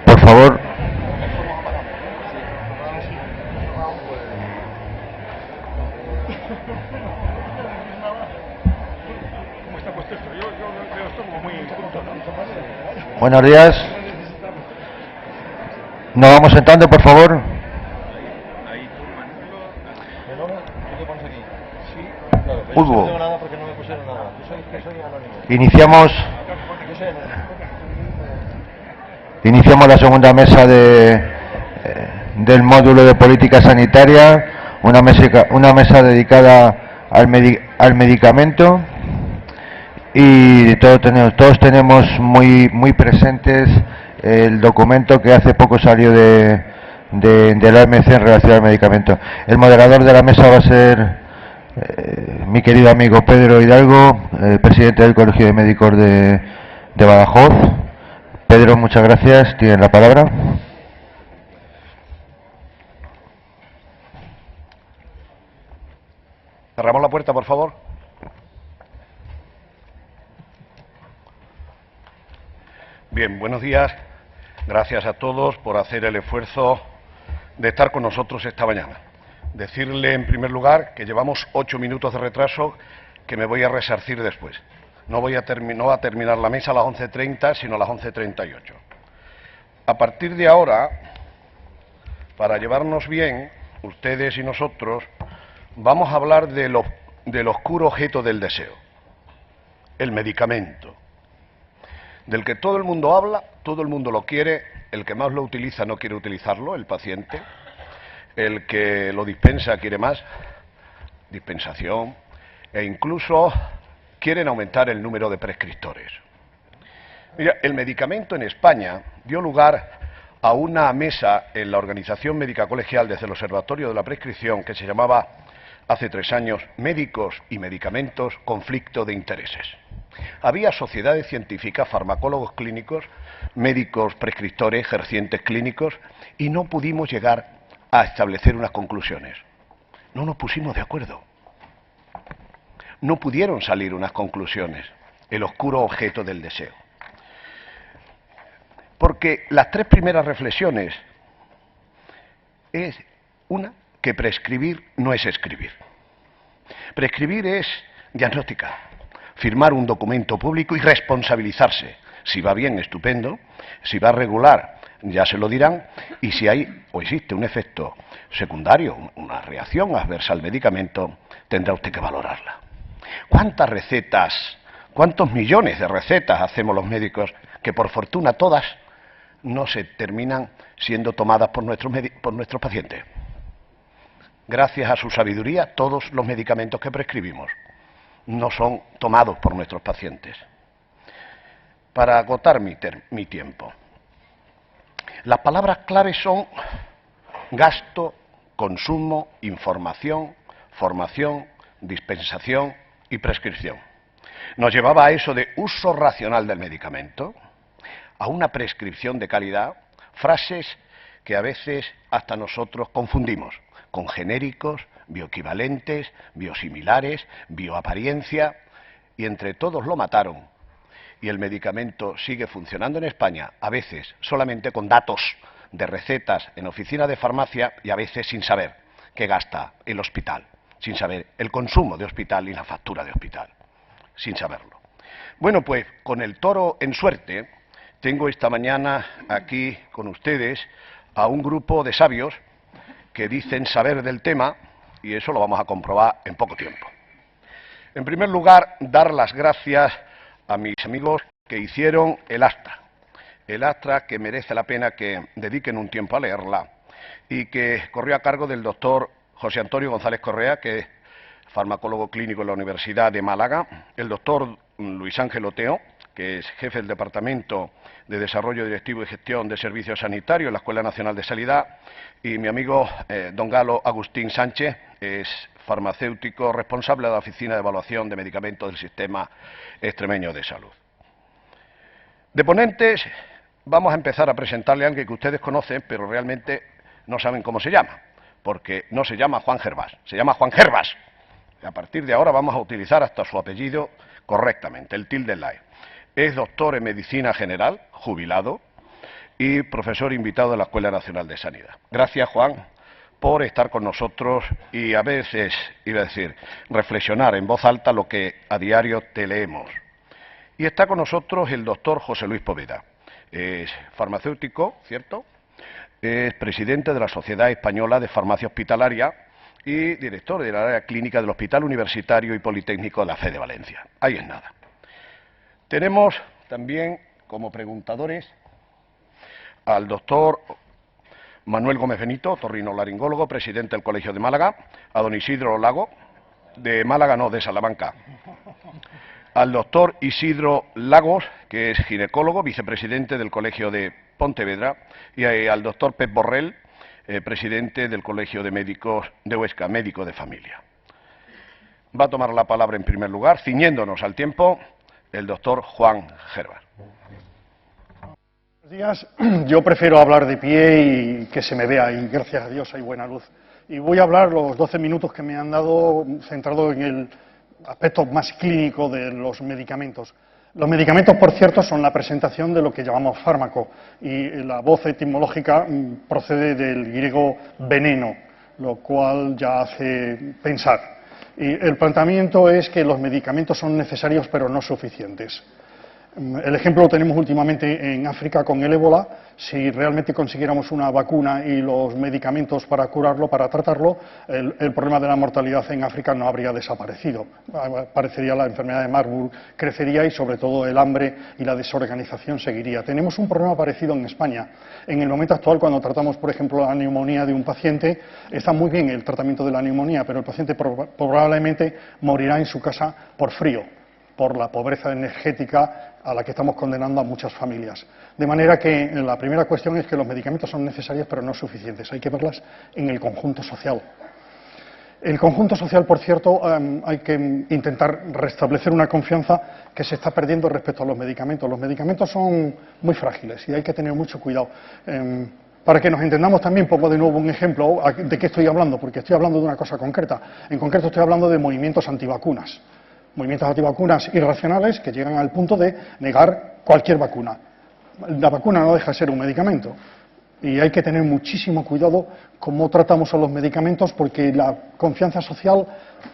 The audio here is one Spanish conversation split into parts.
Por favor. Buenos días. Nos vamos sentando, por favor. Iniciamos la segunda mesa del módulo de política sanitaria, una mesa dedicada al medicamento, y todos tenemos muy presentes el documento que hace poco salió de la OMC en relación al medicamento. El moderador de la mesa va a ser mi querido amigo Pedro Hidalgo, presidente del Colegio de Médicos de Badajoz. Pedro, muchas gracias. Tienes la palabra. Cerramos la puerta, por favor. Bien, buenos días. Gracias a todos por hacer el esfuerzo de estar con nosotros esta mañana. Decirle, en primer lugar, que llevamos 8 minutos de retraso, que me voy a resarcir después. No va a terminar la mesa a las 11:30, sino a las 11:38. A partir de ahora, para llevarnos bien, ustedes y nosotros, vamos a hablar del oscuro objeto del deseo, el medicamento, del que todo el mundo habla, todo el mundo lo quiere, el que más lo utiliza no quiere utilizarlo, el paciente, el que lo dispensa quiere más dispensación, e incluso quieren aumentar el número de prescriptores. Mira, el medicamento en España dio lugar a una mesa en la Organización Médica Colegial desde el Observatorio de la Prescripción que se llamaba hace 3 años Médicos y Medicamentos, Conflicto de Intereses. Había sociedades científicas, farmacólogos clínicos, médicos prescriptores, ejercientes clínicos, y no pudimos llegar a establecer unas conclusiones. No nos pusimos de acuerdo. No pudieron salir unas conclusiones, el oscuro objeto del deseo. Porque las 3 primeras reflexiones es una, que prescribir no es escribir. Prescribir es diagnosticar, firmar un documento público y responsabilizarse. Si va bien, estupendo; si va regular, ya se lo dirán; y si hay o existe un efecto secundario, una reacción adversa al medicamento, tendrá usted que valorarla. ¿Cuántas recetas, cuántos millones de recetas hacemos los médicos que, por fortuna, todas no se terminan siendo tomadas por nuestros pacientes? Gracias a su sabiduría, todos los medicamentos que prescribimos no son tomados por nuestros pacientes. Para agotar mi tiempo, las palabras claves son gasto, consumo, información, formación, dispensación y prescripción. Nos llevaba a eso de uso racional del medicamento, a una prescripción de calidad, frases que a veces hasta nosotros confundimos con genéricos, bioequivalentes, biosimilares, bioaparencia, y entre todos lo mataron. Y el medicamento sigue funcionando en España, a veces solamente con datos de recetas en oficina de farmacia y a veces sin saber qué gasta el hospital, sin saber el consumo de hospital y la factura de hospital, sin saberlo. Bueno, pues con el toro en suerte, tengo esta mañana aquí con ustedes a un grupo de sabios que dicen saber del tema, y eso lo vamos a comprobar en poco tiempo. En primer lugar, dar las gracias a mis amigos que hicieron el acta que merece la pena que dediquen un tiempo a leerla, y que corrió a cargo del doctor José Antonio González Correa, que es farmacólogo clínico en la Universidad de Málaga, el doctor Luis Ángel Oteo, que es jefe del Departamento de Desarrollo Directivo y Gestión de Servicios Sanitarios en la Escuela Nacional de Sanidad, y mi amigo don Galo Agustín Sánchez, es farmacéutico responsable de la Oficina de Evaluación de Medicamentos del Sistema Extremeño de Salud. De ponentes, vamos a empezar a presentarle a alguien que ustedes conocen, pero realmente no saben cómo se llama, porque no se llama Juan Gervás, se llama Juan Gervas. A partir de ahora vamos a utilizar hasta su apellido correctamente, el tilde light. Es doctor en Medicina General, jubilado, y profesor invitado de la Escuela Nacional de Sanidad. Gracias, Juan, por estar con nosotros y a veces, iba a decir, reflexionar en voz alta lo que a diario te leemos. Y está con nosotros el doctor José Luis Poveda. Es farmacéutico, ¿cierto? Es presidente de la Sociedad Española de Farmacia Hospitalaria y director de la área clínica del Hospital Universitario y Politécnico de la FE de Valencia. Ahí es nada. Tenemos también como preguntadores al doctor Manuel Gómez Benito, otorrinolaringólogo, presidente del Colegio de Málaga, a don Isidro Lago, de Málaga no, de Salamanca, al doctor Isidro Lagos, que es ginecólogo, vicepresidente del Colegio de Pontevedra, y al doctor Pep Borrell, presidente del Colegio de Médicos de Huesca, médico de familia. Va a tomar la palabra en primer lugar, ciñéndonos al tiempo, el doctor Juan Gerber. Buenos días. Yo prefiero hablar de pie y que se me vea, y gracias a Dios hay buena luz. Y voy a hablar los 12 minutos que me han dado centrado en el aspecto más clínico de los medicamentos. Los medicamentos, por cierto, son la presentación de lo que llamamos fármaco, y la voz etimológica procede del griego veneno, lo cual ya hace pensar. Y el planteamiento es que los medicamentos son necesarios pero no suficientes. El ejemplo lo tenemos últimamente en África con el ébola. Si realmente consiguiéramos una vacuna y los medicamentos para curarlo, para tratarlo, el problema de la mortalidad en África no habría desaparecido. Aparecería la enfermedad de Marburg, crecería y sobre todo el hambre y la desorganización seguiría. Tenemos un problema parecido en España. En el momento actual, cuando tratamos, por ejemplo, la neumonía de un paciente, está muy bien el tratamiento de la neumonía, pero el paciente probablemente morirá en su casa por frío, por la pobreza energética a la que estamos condenando a muchas familias. De manera que la primera cuestión es que los medicamentos son necesarios pero no suficientes. Hay que verlas en el conjunto social. El conjunto social, por cierto, hay que intentar restablecer una confianza que se está perdiendo respecto a los medicamentos. Los medicamentos son muy frágiles y hay que tener mucho cuidado. Para que nos entendamos también, pongo de nuevo un ejemplo de qué estoy hablando, porque estoy hablando de una cosa concreta. En concreto estoy hablando de movimientos antivacunas. Movimientos antivacunas irracionales que llegan al punto de negar cualquier vacuna. La vacuna no deja de ser un medicamento y hay que tener muchísimo cuidado cómo tratamos a los medicamentos, porque la confianza social,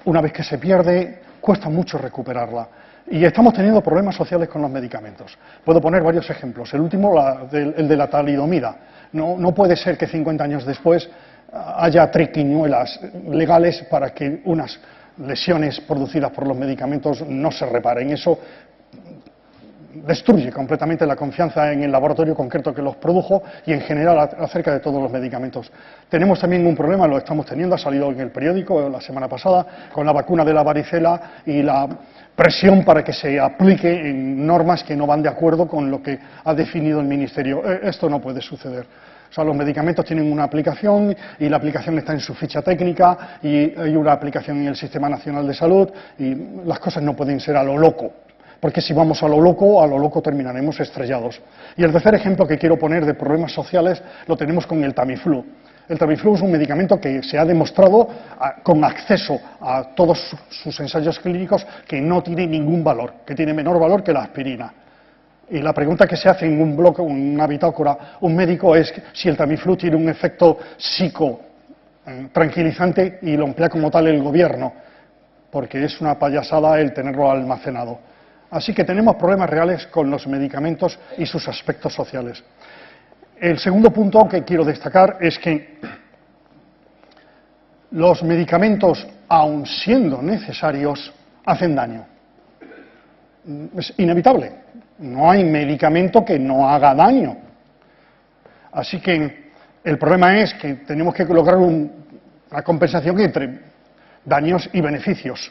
una vez que se pierde, cuesta mucho recuperarla. Y estamos teniendo problemas sociales con los medicamentos. Puedo poner varios ejemplos. El último, el de la talidomida. No puede ser que 50 años después haya triquiñuelas legales para que unas lesiones producidas por los medicamentos no se reparen. Eso destruye completamente la confianza en el laboratorio concreto que los produjo y en general acerca de todos los medicamentos. Tenemos también un problema, lo estamos teniendo, ha salido en el periódico la semana pasada, con la vacuna de la varicela y la presión para que se aplique en normas que no van de acuerdo con lo que ha definido el Ministerio. Esto no puede suceder. O sea, los medicamentos tienen una aplicación y la aplicación está en su ficha técnica y hay una aplicación en el Sistema Nacional de Salud y las cosas no pueden ser a lo loco, porque si vamos a lo loco terminaremos estrellados. Y el tercer ejemplo que quiero poner de problemas sociales lo tenemos con el Tamiflu. El Tamiflu es un medicamento que se ha demostrado con acceso a todos sus ensayos clínicos que no tiene ningún valor, que tiene menor valor que la aspirina. Y la pregunta que se hace en un blog, en una bitácora, un médico es si el Tamiflu tiene un efecto tranquilizante y lo emplea como tal el gobierno, porque es una payasada el tenerlo almacenado. Así que tenemos problemas reales con los medicamentos y sus aspectos sociales. El segundo punto que quiero destacar es que los medicamentos, aun siendo necesarios, hacen daño. Es inevitable. No hay medicamento que no haga daño. Así que el problema es que tenemos que lograr una compensación entre daños y beneficios.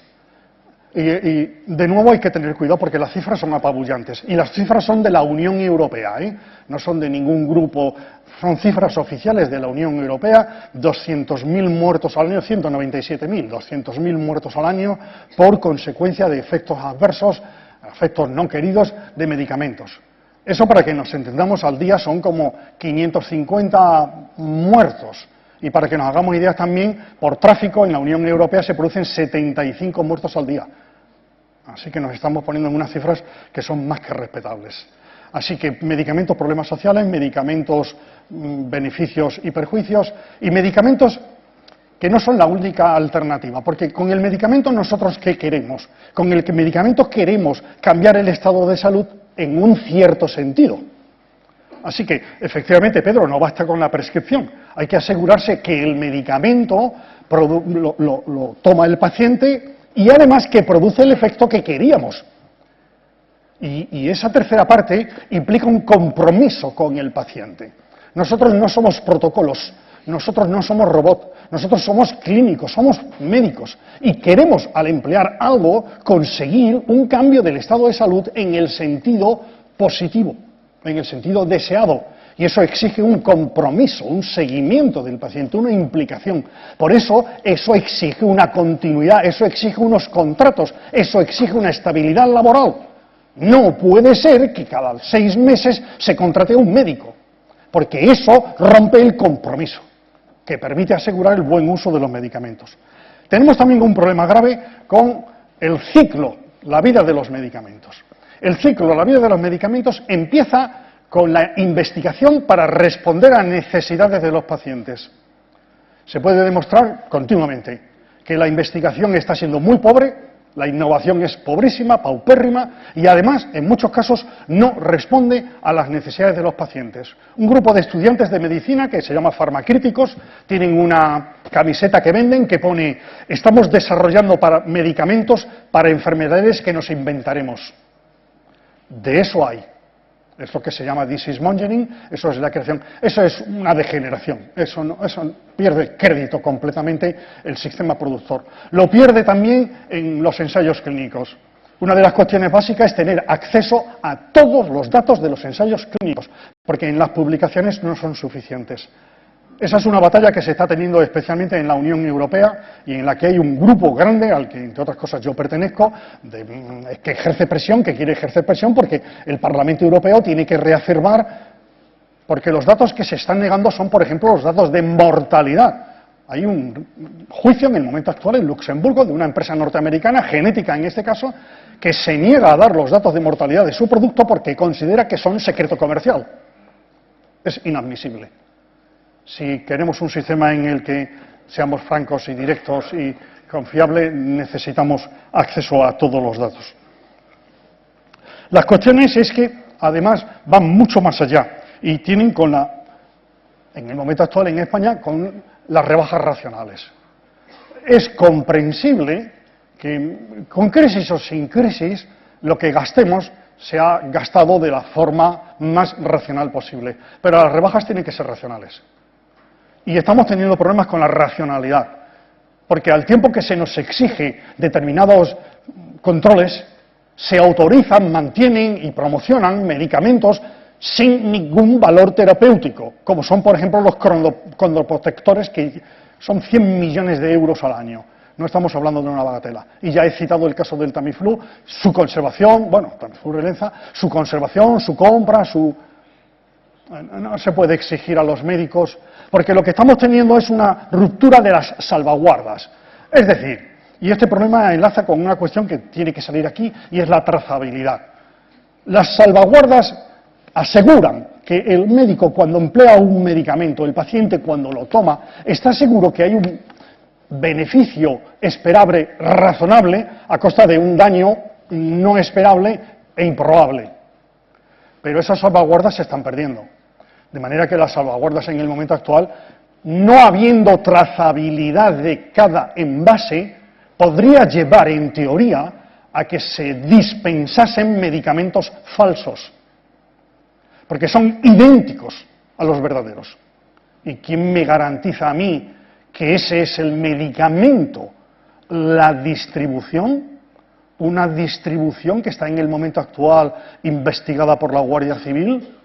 Y de nuevo hay que tener cuidado porque las cifras son apabullantes. Y las cifras son de la Unión Europea, no son de ningún grupo. Son cifras oficiales de la Unión Europea, 200.000 muertos al año, 197.000, 200.000 muertos al año por consecuencia de efectos adversos, efectos no queridos de medicamentos. Eso, para que nos entendamos, al día son como 550 muertos. Y para que nos hagamos ideas también, por tráfico en la Unión Europea se producen 75 muertos al día. Así que nos estamos poniendo en unas cifras que son más que respetables. Así que medicamentos, problemas sociales, medicamentos, beneficios y perjuicios, y medicamentos que no son la única alternativa, porque con el medicamento nosotros ¿qué queremos? Con el medicamento queremos cambiar el estado de salud en un cierto sentido. Así que, efectivamente, Pedro, no basta con la prescripción, hay que asegurarse que el medicamento lo toma el paciente y además que produce el efecto que queríamos. Y esa tercera parte implica un compromiso con el paciente. Nosotros no somos protocolos, nosotros no somos robots, nosotros somos clínicos, somos médicos y queremos, al emplear algo, conseguir un cambio del estado de salud en el sentido positivo, en el sentido deseado. Y eso exige un compromiso, un seguimiento del paciente, una implicación. Por eso exige una continuidad, eso exige unos contratos, eso exige una estabilidad laboral. No puede ser que cada 6 meses se contrate a un médico, porque eso rompe el compromiso que permite asegurar el buen uso de los medicamentos. Tenemos también un problema grave con el ciclo, la vida de los medicamentos. El ciclo, la vida de los medicamentos empieza con la investigación para responder a necesidades de los pacientes. Se puede demostrar continuamente que la investigación está siendo muy pobre, la innovación es pobrísima, paupérrima y además, en muchos casos, no responde a las necesidades de los pacientes. Un grupo de estudiantes de medicina que se llama farmacríticos tienen una camiseta que venden que pone «Estamos desarrollando medicamentos para enfermedades que nos inventaremos». De eso hay. Es lo que se llama disease mongering, eso es la creación, eso es una degeneración, eso pierde crédito completamente el sistema productor. Lo pierde también en los ensayos clínicos. Una de las cuestiones básicas es tener acceso a todos los datos de los ensayos clínicos, porque en las publicaciones no son suficientes. Esa es una batalla que se está teniendo especialmente en la Unión Europea y en la que hay un grupo grande, al que entre otras cosas yo pertenezco, que ejerce presión, que quiere ejercer presión porque el Parlamento Europeo tiene que reafirmar, porque los datos que se están negando son, por ejemplo, los datos de mortalidad. Hay un juicio en el momento actual en Luxemburgo de una empresa norteamericana, genética en este caso, que se niega a dar los datos de mortalidad de su producto porque considera que son secreto comercial. Es inadmisible. Si queremos un sistema en el que seamos francos y directos y confiables, necesitamos acceso a todos los datos. Las cuestiones es que, además, van mucho más allá y tienen en el momento actual en España, con las rebajas racionales. Es comprensible que, con crisis o sin crisis, lo que gastemos se ha gastado de la forma más racional posible. Pero las rebajas tienen que ser racionales. Y estamos teniendo problemas con la racionalidad, porque al tiempo que se nos exige determinados controles, se autorizan, mantienen y promocionan medicamentos sin ningún valor terapéutico, como son, por ejemplo, los condroprotectores, que son 100 millones de euros al año. No estamos hablando de una bagatela. Y ya he citado el caso del Tamiflu, su conservación, bueno, Tamiflu Relenza, su conservación, su compra, no se puede exigir a los médicos, porque lo que estamos teniendo es una ruptura de las salvaguardas. Es decir, y este problema enlaza con una cuestión que tiene que salir aquí, y es la trazabilidad. Las salvaguardas aseguran que el médico, cuando emplea un medicamento, el paciente cuando lo toma, está seguro que hay un beneficio esperable, razonable, a costa de un daño no esperable e improbable. Pero esas salvaguardas se están perdiendo. De manera que las salvaguardas en el momento actual, no habiendo trazabilidad de cada envase, podría llevar, en teoría, a que se dispensasen medicamentos falsos, porque son idénticos a los verdaderos. ¿Y quién me garantiza a mí que ese es el medicamento? La distribución, una distribución que está en el momento actual investigada por la Guardia Civil.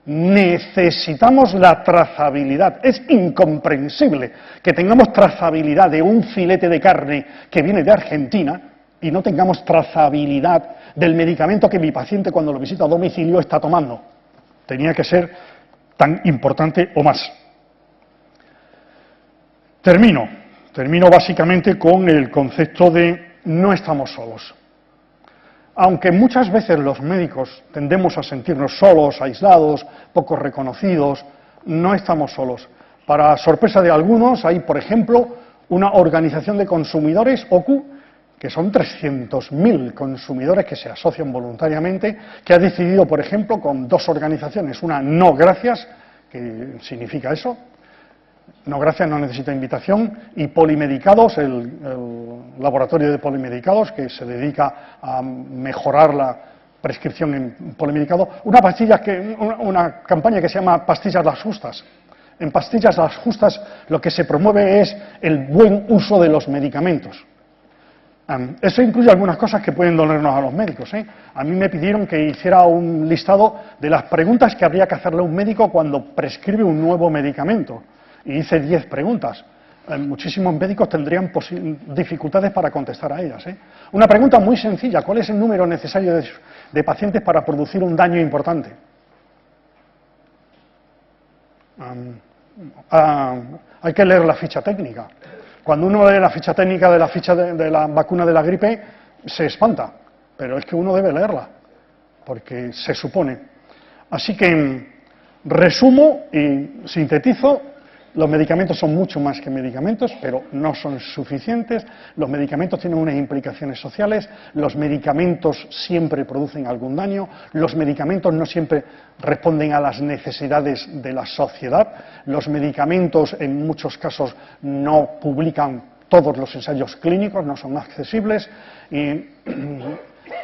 Necesitamos la trazabilidad. Es incomprensible que tengamos trazabilidad de un filete de carne que viene de Argentina y no tengamos trazabilidad del medicamento que mi paciente cuando lo visita a domicilio está tomando. Tenía que ser tan importante o más. Termino básicamente con el concepto de no estamos solos. Aunque muchas veces los médicos tendemos a sentirnos solos, aislados, poco reconocidos, no estamos solos. Para sorpresa de algunos, hay, por ejemplo, una organización de consumidores, OCU, que son 300.000 consumidores que se asocian voluntariamente, que ha decidido, por ejemplo, con dos organizaciones, una No Gracias, que significa eso, No Gracias no necesita invitación, y Polimedicados, el laboratorio de polimedicados que se dedica a mejorar la prescripción en polimedicados, una campaña que se llama Pastillas las Justas. En Pastillas las Justas lo que se promueve es el buen uso de los medicamentos. Eso incluye algunas cosas que pueden dolernos a los médicos, ¿eh? A mí me pidieron que hiciera un listado de las preguntas que habría que hacerle a un médico cuando prescribe un nuevo medicamento. Y hice 10 preguntas. Muchísimos médicos tendrían dificultades para contestar a ellas, ¿eh? Una pregunta muy sencilla: ¿cuál es el número necesario de pacientes para producir un daño importante? Hay que leer la ficha técnica. Cuando uno lee la ficha técnica de la ficha de la vacuna de la gripe, se espanta, pero es que uno debe leerla, porque se supone. Así que, resumo y sintetizo: los medicamentos son mucho más que medicamentos, pero no son suficientes. Los medicamentos tienen unas implicaciones sociales, los medicamentos siempre producen algún daño, los medicamentos no siempre responden a las necesidades de la sociedad, los medicamentos en muchos casos no publican todos los ensayos clínicos, no son accesibles, y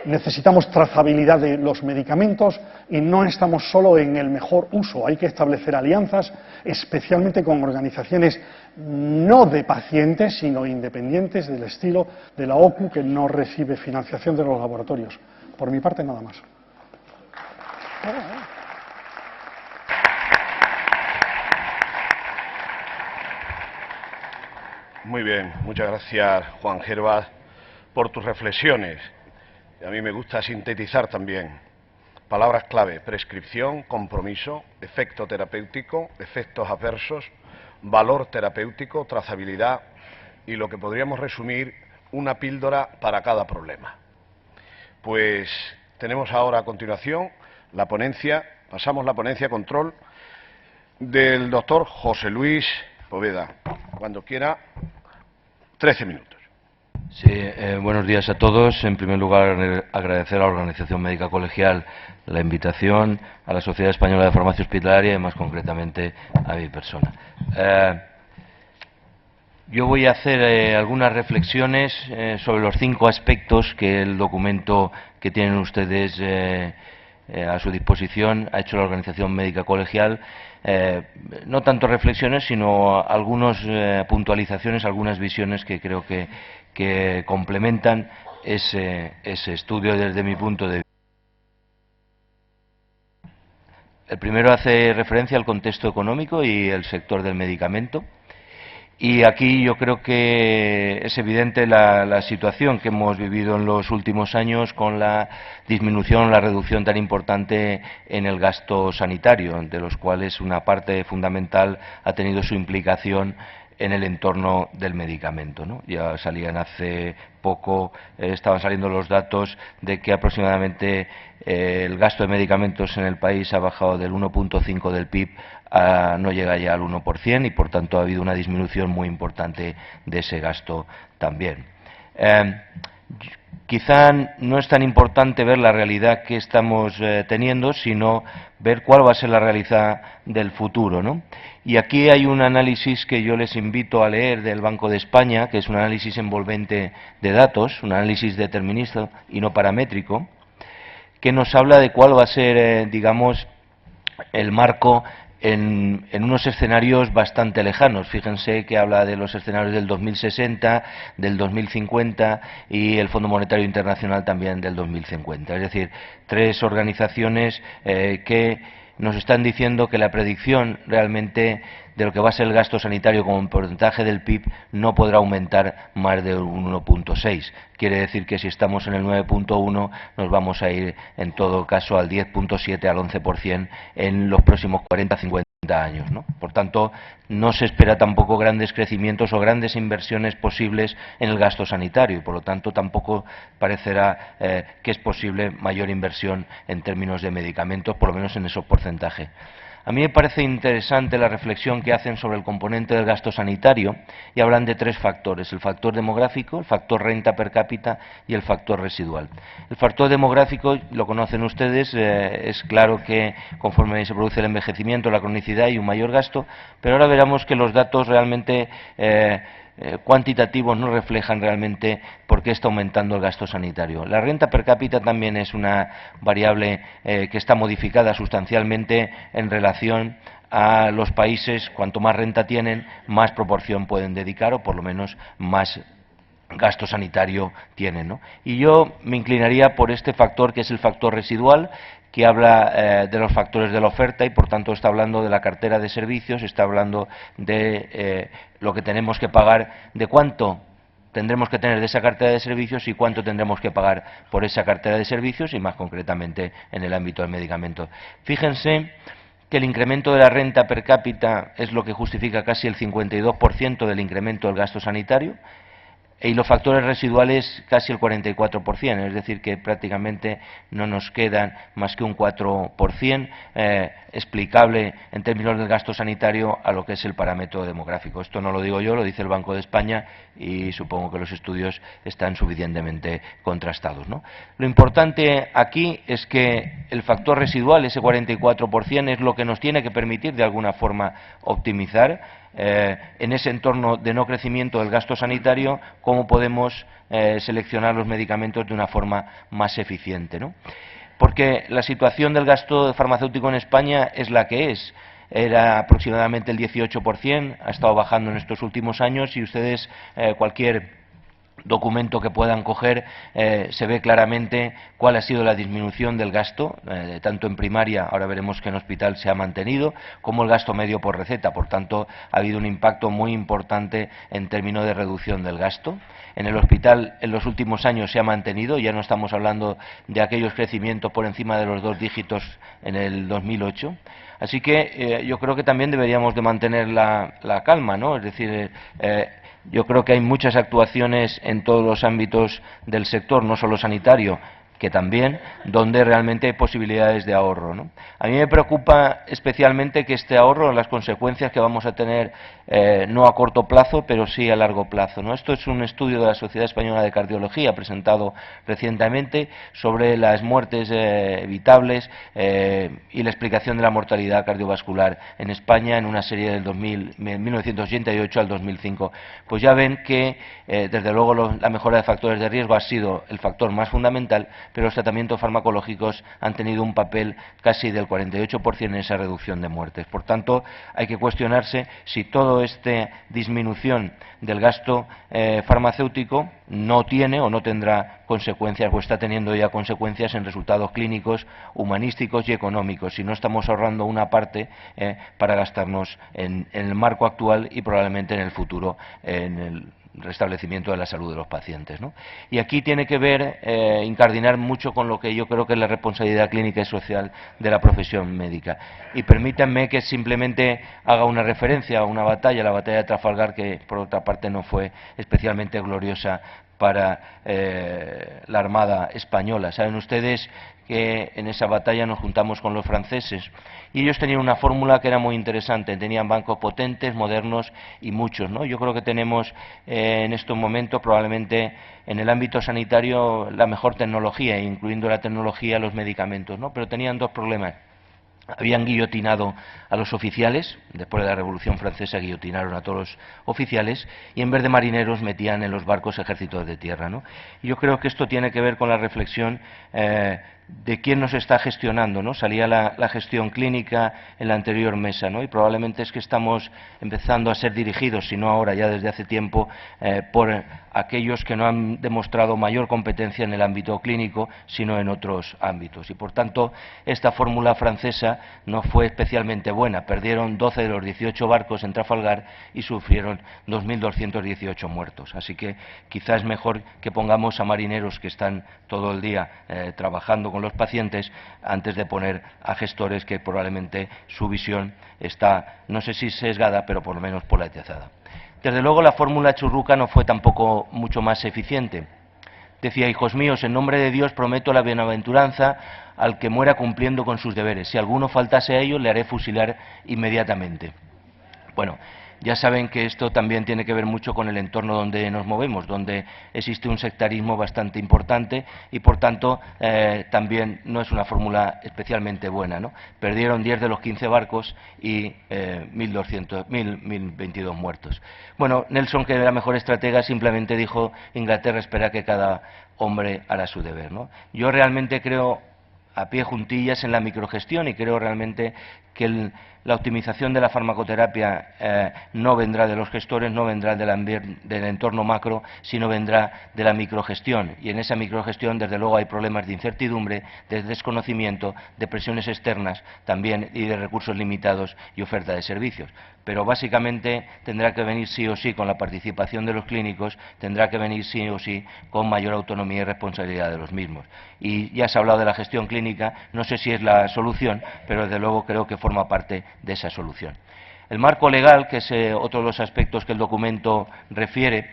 necesitamos trazabilidad de los medicamentos, y no estamos solo en el mejor uso. Hay que establecer alianzas, especialmente con organizaciones no de pacientes, sino independientes, del estilo de la OCU, que no recibe financiación de los laboratorios. Por mi parte, nada más. Muy bien, muchas gracias, Juan Gervas, por tus reflexiones. A mí me gusta sintetizar también. Palabras clave: prescripción, compromiso, efecto terapéutico, efectos adversos, valor terapéutico, trazabilidad y lo que podríamos resumir, una píldora para cada problema. Pues tenemos ahora a continuación la ponencia, pasamos la ponencia control del doctor José Luis Poveda. Cuando quiera, 13 minutos. Sí, buenos días a todos. En primer lugar, agradecer a la Organización Médica Colegial la invitación, a la Sociedad Española de Farmacia Hospitalaria y, más concretamente, a mi persona. Yo voy a hacer algunas reflexiones sobre los 5 aspectos que el documento que tienen ustedes a su disposición ha hecho la Organización Médica Colegial. No tanto reflexiones, sino algunas puntualizaciones, algunas visiones que creo que complementan ese estudio desde mi punto de vista. El primero hace referencia al contexto económico y el sector del medicamento. Y aquí yo creo que es evidente la situación que hemos vivido en los últimos años con la disminución, la reducción tan importante en el gasto sanitario, de los cuales una parte fundamental ha tenido su implicación en el entorno del medicamento, ¿no? Ya salían hace poco, estaban saliendo los datos de que aproximadamente el gasto de medicamentos en el país ha bajado del 1,5 del PIB no llega ya al 1%, y por tanto ha habido una disminución muy importante de ese gasto también. Quizá no es tan importante ver la realidad que estamos teniendo, sino ver cuál va a ser la realidad del futuro, ¿no? Y aquí hay un análisis que yo les invito a leer del Banco de España, que es un análisis envolvente de datos, un análisis determinista y no paramétrico, que nos habla de cuál va a ser, digamos, el marco en unos escenarios bastante lejanos. Fíjense que habla de los escenarios del 2060, del 2050 y el Fondo Monetario Internacional también del 2050. Es decir, 3 organizaciones que nos están diciendo que la predicción realmente de lo que va a ser el gasto sanitario como porcentaje del PIB no podrá aumentar más de un 1,6. Quiere decir que si estamos en el 9,1 nos vamos a ir en todo caso al 10,7, al 11% en los próximos 40-50 años, ¿no? Por tanto, no se espera tampoco grandes crecimientos o grandes inversiones posibles en el gasto sanitario y, por lo tanto, tampoco parecerá que es posible mayor inversión en términos de medicamentos, por lo menos en esos porcentajes. A mí me parece interesante la reflexión que hacen sobre el componente del gasto sanitario y hablan de tres factores: el factor demográfico, el factor renta per cápita y el factor residual. El factor demográfico, lo conocen ustedes, es claro que conforme se produce el envejecimiento, la cronicidad y un mayor gasto, pero ahora veremos que los datos realmente cuantitativos no reflejan realmente por qué está aumentando el gasto sanitario. La renta per cápita también es una variable que está modificada sustancialmente en relación a los países. Cuanto más renta tienen, más proporción pueden dedicar, o por lo menos más gasto sanitario tienen, ¿no? Y yo me inclinaría por este factor, que es el factor residual, que habla de los factores de la oferta y, por tanto, está hablando de la cartera de servicios, está hablando de lo que tenemos que pagar, de cuánto tendremos que tener de esa cartera de servicios y cuánto tendremos que pagar por esa cartera de servicios, y más concretamente en el ámbito del medicamento. Fíjense que el incremento de la renta per cápita es lo que justifica casi el 52% del incremento del gasto sanitario, y los factores residuales casi el 44%, es decir, que prácticamente no nos quedan más que un 4% explicable en términos del gasto sanitario a lo que es el parámetro demográfico. Esto no lo digo yo, lo dice el Banco de España, y supongo que los estudios están suficientemente contrastados, ¿no? Lo importante aquí es que el factor residual, ese 44%, es lo que nos tiene que permitir de alguna forma optimizar en ese entorno de no crecimiento del gasto sanitario, cómo podemos seleccionar los medicamentos de una forma más eficiente, ¿no? Porque la situación del gasto farmacéutico en España es la que es. Era aproximadamente el 18%, ha estado bajando en estos últimos años, y ustedes cualquier documento que puedan coger, se ve claramente cuál ha sido la disminución del gasto, tanto en primaria, ahora veremos que en hospital se ha mantenido, como el gasto medio por receta. Por tanto, ha habido un impacto muy importante en términos de reducción del gasto. En el hospital, en los últimos años se ha mantenido, ya no estamos hablando de aquellos crecimientos por encima de los 2 dígitos en el 2008. Así que yo creo que también deberíamos de mantener la calma, ¿no? Es decir, yo creo que hay muchas actuaciones en todos los ámbitos del sector, no solo sanitario, que también, donde realmente hay posibilidades de ahorro, ¿no? A mí me preocupa especialmente que este ahorro, las consecuencias que vamos a tener, no a corto plazo, pero sí a largo plazo, ¿no? Esto es un estudio de la Sociedad Española de Cardiología, presentado recientemente, sobre las muertes evitables y la explicación de la mortalidad cardiovascular en España en una serie del 1988 al 2005. Pues ya ven que, desde luego, la mejora de factores de riesgo ha sido el factor más fundamental, pero los tratamientos farmacológicos han tenido un papel casi del 48% en esa reducción de muertes. Por tanto, hay que cuestionarse si toda esta disminución del gasto farmacéutico no tiene o no tendrá consecuencias, o está teniendo ya consecuencias en resultados clínicos, humanísticos y económicos, si no estamos ahorrando una parte para gastarnos en el marco actual y probablemente en el futuro en el restablecimiento de la salud de los pacientes, ¿no? Y aquí tiene que ver, incardinar mucho con lo que yo creo que es la responsabilidad clínica y social de la profesión médica. Y permítanme que simplemente haga una referencia a una batalla, la batalla de Trafalgar, que por otra parte no fue especialmente gloriosa para la Armada española. Saben ustedes que en esa batalla nos juntamos con los franceses, y ellos tenían una fórmula que era muy interesante. Tenían bancos potentes, modernos y muchos, ¿no? Yo creo que tenemos en estos momentos probablemente en el ámbito sanitario la mejor tecnología, incluyendo la tecnología, los medicamentos, ¿no? Pero tenían dos problemas. Habían guillotinado a los oficiales, después de la Revolución Francesa guillotinaron a todos los oficiales, y en vez de marineros metían en los barcos ejércitos de tierra, ¿no? Y yo creo que esto tiene que ver con la reflexión de quién nos está gestionando, ¿no? Salía la gestión clínica en la anterior mesa, ¿no? Y probablemente es que estamos empezando a ser dirigidos, si no ahora, ya desde hace tiempo, por aquellos que no han demostrado mayor competencia en el ámbito clínico, sino en otros ámbitos. Y por tanto, esta fórmula francesa no fue especialmente buena. Perdieron 12 de los 18 barcos en Trafalgar y sufrieron 2.218 muertos. Así que quizás es mejor que pongamos a marineros que están todo el día trabajando con los pacientes antes de poner a gestores que probablemente su visión está, no sé si sesgada, pero por lo menos polarizada. Desde luego la fórmula churruca no fue tampoco mucho más eficiente. Decía: hijos míos, en nombre de Dios prometo la bienaventuranza al que muera cumpliendo con sus deberes. Si alguno faltase a ello, le haré fusilar inmediatamente. Bueno, ya saben que esto también tiene que ver mucho con el entorno donde nos movemos, donde existe un sectarismo bastante importante y, por tanto, también no es una fórmula especialmente buena, ¿no? Perdieron 10 de los 15 barcos y 1.022 muertos. Bueno, Nelson, que era mejor estratega, simplemente dijo: Inglaterra espera que cada hombre hará su deber, ¿no? Yo realmente creo, a pie juntillas, en la microgestión, y creo realmente que la optimización de la farmacoterapia no vendrá de los gestores, no vendrá del entorno macro, sino vendrá de la microgestión. Y en esa microgestión, desde luego, hay problemas de incertidumbre, de desconocimiento, de presiones externas también y de recursos limitados y oferta de servicios. Pero básicamente tendrá que venir sí o sí con la participación de los clínicos, tendrá que venir sí o sí con mayor autonomía y responsabilidad de los mismos. Y ya se ha hablado de la gestión clínica, no sé si es la solución, pero desde luego creo que forma parte de esa solución. El marco legal, que es otro de los aspectos que el documento refiere,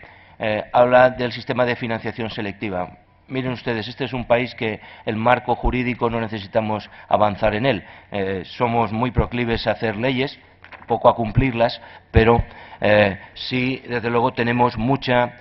habla del sistema de financiación selectiva. Miren ustedes, este es un país que el marco jurídico no necesitamos avanzar en él. Somos muy proclives a hacer leyes, poco a cumplirlas, pero sí, desde luego, tenemos mucho